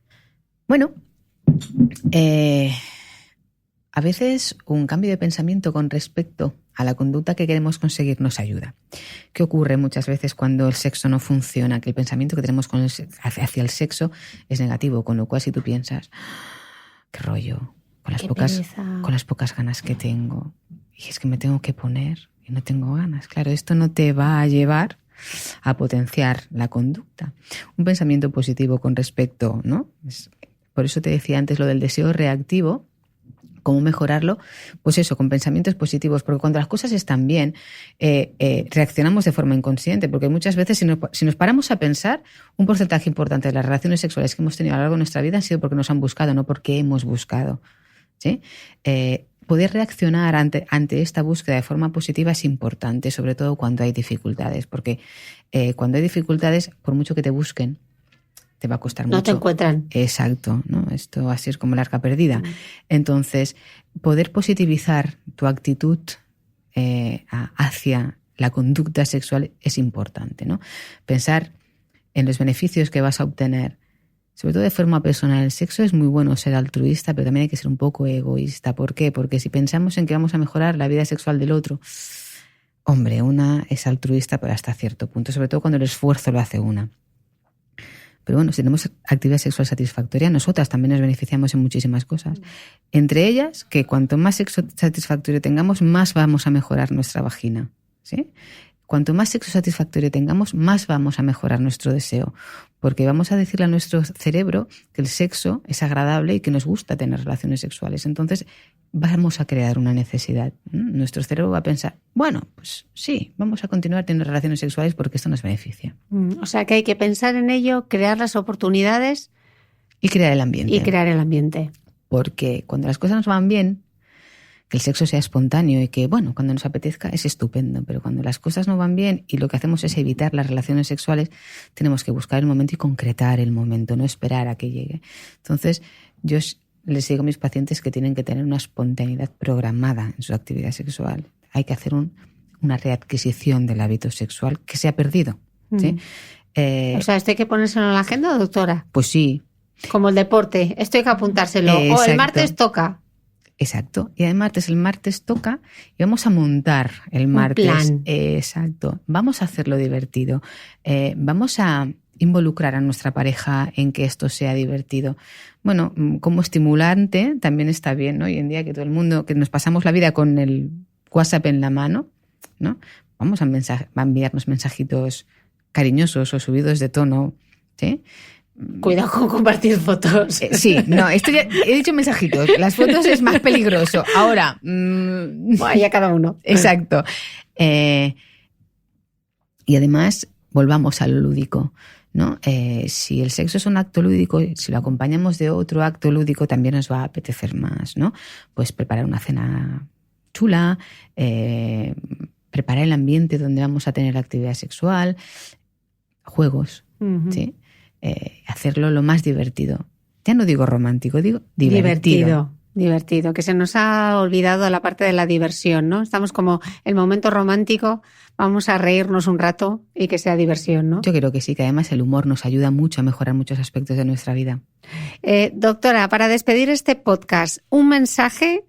S2: Bueno, a veces un cambio de pensamiento con respecto a la conducta que queremos conseguir nos ayuda. ¿Qué ocurre muchas veces cuando el sexo no funciona? Que el pensamiento que tenemos hacia el sexo es negativo, con lo cual si tú piensas, qué rollo, con las pocas ganas que tengo, y es que me tengo que poner y no tengo ganas. Claro, esto no te va a llevar a potenciar la conducta. Un pensamiento positivo con respecto, ¿no? Por eso te decía antes lo del deseo reactivo. ¿Cómo mejorarlo? Pues eso, con pensamientos positivos, porque cuando las cosas están bien, reaccionamos de forma inconsciente, porque muchas veces si nos paramos a pensar, un porcentaje importante de las relaciones sexuales que hemos tenido a lo largo de nuestra vida han sido porque nos han buscado, no porque hemos buscado, ¿sí? Poder reaccionar ante esta búsqueda de forma positiva es importante, sobre todo cuando hay dificultades, porque cuando hay dificultades, por mucho que te busquen, te va a costar mucho.
S1: No te encuentran.
S2: Exacto, ¿no? Esto así es como el arca perdida. Entonces, poder positivizar tu actitud hacia la conducta sexual es importante, ¿no? Pensar en los beneficios que vas a obtener, sobre todo de forma personal. El sexo es muy bueno ser altruista, pero también hay que ser un poco egoísta. ¿Por qué? Porque si pensamos en que vamos a mejorar la vida sexual del otro, hombre, una es altruista pero hasta cierto punto, sobre todo cuando el esfuerzo lo hace una. Pero bueno, si tenemos actividad sexual satisfactoria, nosotras también nos beneficiamos en muchísimas cosas. Entre ellas, que cuanto más sexo satisfactorio tengamos, más vamos a mejorar nuestra vagina, ¿sí? Cuanto más sexo satisfactorio tengamos, más vamos a mejorar nuestro deseo. Porque vamos a decirle a nuestro cerebro que el sexo es agradable y que nos gusta tener relaciones sexuales. Entonces, vamos a crear una necesidad. Nuestro cerebro va a pensar, bueno, pues sí, vamos a continuar teniendo relaciones sexuales porque esto nos beneficia.
S1: O sea que hay que pensar en ello, crear las oportunidades
S2: y crear el ambiente. Porque cuando las cosas nos van bien, que el sexo sea espontáneo y que, bueno, cuando nos apetezca es estupendo, pero cuando las cosas no van bien y lo que hacemos es evitar las relaciones sexuales, tenemos que buscar el momento y concretar el momento, no esperar a que llegue. Entonces, yo les digo a mis pacientes que tienen que tener una espontaneidad programada en su actividad sexual. Hay que hacer una readquisición del hábito sexual que se ha perdido, ¿sí?
S1: O sea, ¿esto hay que ponérselo en la agenda, doctora?
S2: Pues sí.
S1: Como el deporte, esto hay que apuntárselo. O el martes toca.
S2: Exacto. Y además el martes toca y vamos a montar el martes.
S1: Un plan.
S2: Exacto. Vamos a hacerlo divertido. Vamos a involucrar a nuestra pareja en que esto sea divertido. Bueno, como estimulante también está bien, ¿no? Hoy en día que todo el mundo, que nos pasamos la vida con el WhatsApp en la mano, ¿no? Vamos a enviarnos mensajitos cariñosos o subidos de tono, ¿sí?
S1: Cuidado con compartir fotos.
S2: Sí, no, esto ya he dicho mensajitos. Las fotos es más peligroso. Ahora,
S1: ya cada uno.
S2: Exacto. Y además, volvamos a lo lúdico. ¿no? Si el sexo es un acto lúdico, si lo acompañamos de otro acto lúdico, también nos va a apetecer más, ¿no? Pues preparar una cena chula, preparar el ambiente donde vamos a tener actividad sexual, juegos, ¿sí? Hacerlo lo más divertido. Ya no digo romántico, digo divertido.
S1: Divertido, que se nos ha olvidado la parte de la diversión, ¿no? Estamos como el momento romántico, vamos a reírnos un rato y que sea diversión, ¿no?
S2: Yo creo que sí, que además el humor nos ayuda mucho a mejorar muchos aspectos de nuestra vida.
S1: Doctora, para despedir este podcast, un mensaje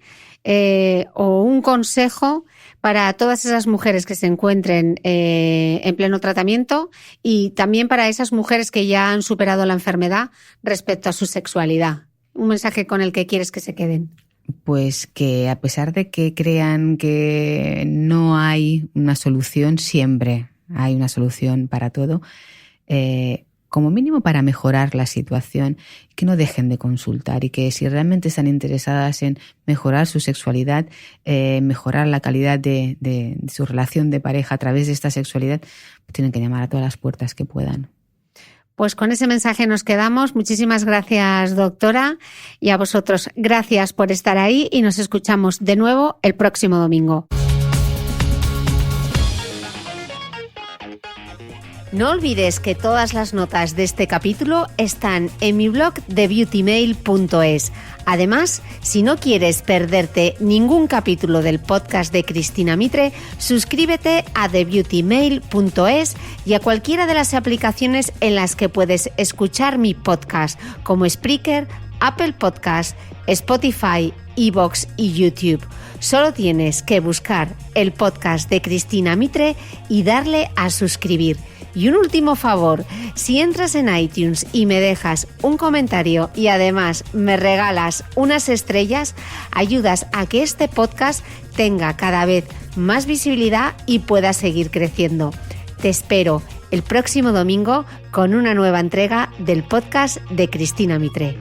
S1: o un consejo para todas esas mujeres que se encuentren en pleno tratamiento y también para esas mujeres que ya han superado la enfermedad respecto a su sexualidad. Un mensaje con el que quieres que se queden.
S2: Pues que a pesar de que crean que no hay una solución, siempre hay una solución para todo, como mínimo para mejorar la situación, que no dejen de consultar y que si realmente están interesadas en mejorar su sexualidad, mejorar la calidad de su relación de pareja a través de esta sexualidad, pues tienen que llamar a todas las puertas que puedan.
S1: Pues con ese mensaje nos quedamos. Muchísimas gracias, doctora, y a vosotros gracias por estar ahí y nos escuchamos de nuevo el próximo domingo. No olvides que todas las notas de este capítulo están en mi blog thebeautymail.es. Además, si no quieres perderte ningún capítulo del podcast de Cristina Mitre, suscríbete a thebeautymail.es y a cualquiera de las aplicaciones en las que puedes escuchar mi podcast, como Spreaker, Apple Podcast, Spotify, iVoox y YouTube. Solo tienes que buscar el podcast de Cristina Mitre y darle a suscribir. Y un último favor, si entras en iTunes y me dejas un comentario y además me regalas unas estrellas, ayudas a que este podcast tenga cada vez más visibilidad y pueda seguir creciendo. Te espero el próximo domingo con una nueva entrega del podcast de Cristina Mitre.